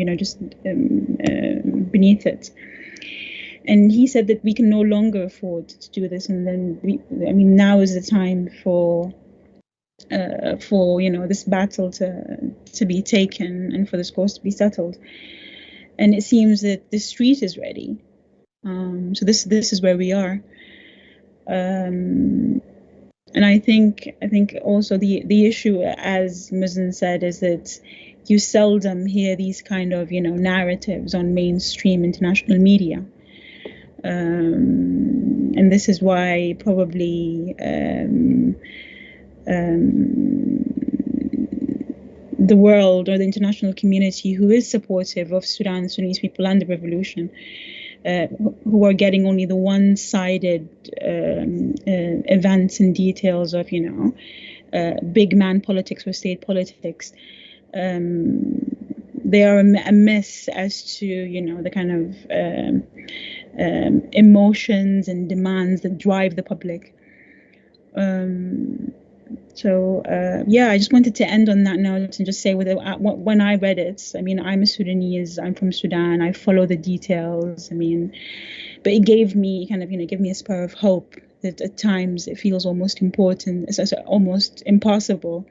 beneath it. And he said that we can no longer afford to do this, and then now is the time for this battle to be taken and for this cause to be settled. And it seems that the street is ready. So this is where we are. And I think also the issue, as Muzen said, is that you seldom hear these kind of narratives on mainstream international media. And this is why probably the world or the international community, who is supportive of Sudan, Sudanese people and the revolution, who are getting only the one-sided events and details of, big man politics or state politics. They are amiss as to, the kind of emotions and demands that drive the public. I just wanted to end on that note and just say, when I read it, I'm a Sudanese, I'm from Sudan, I follow the details, but it gave me gave me a spur of hope that at times it feels almost almost impossible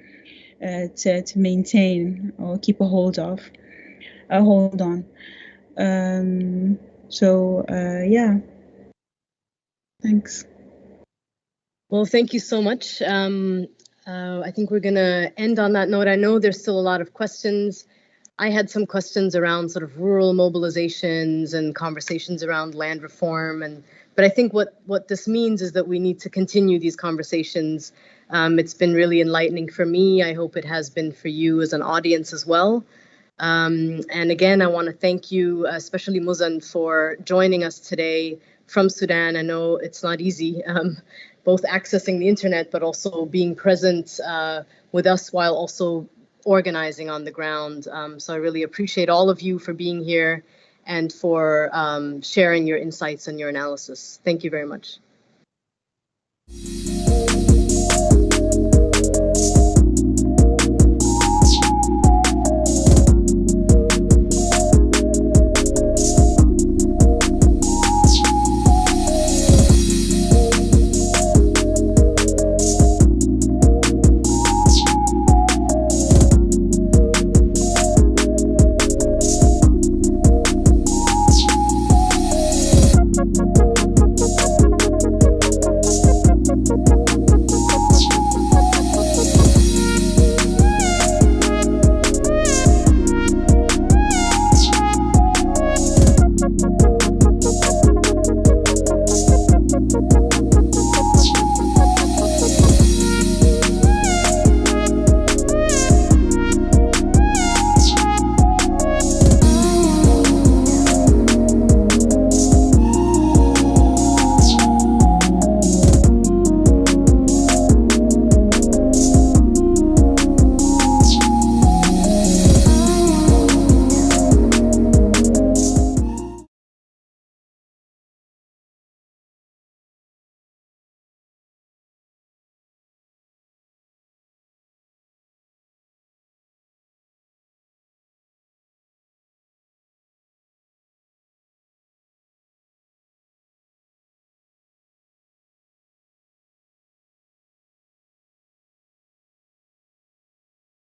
to maintain or keep a hold on. Thanks. Well, thank you so much. I think we're going to end on that note. I know there's still a lot of questions. I had some questions around sort of rural mobilizations and conversations around land reform. But I think what this means is that we need to continue these conversations. It's been really enlightening for me. I hope it has been for you as an audience as well. And again, I want to thank you, especially Muzan, for joining us today from Sudan. I know it's not easy, both accessing the internet, but also being present with us while also organizing on the ground. So I really appreciate all of you for being here and for sharing your insights and your analysis. Thank you very much.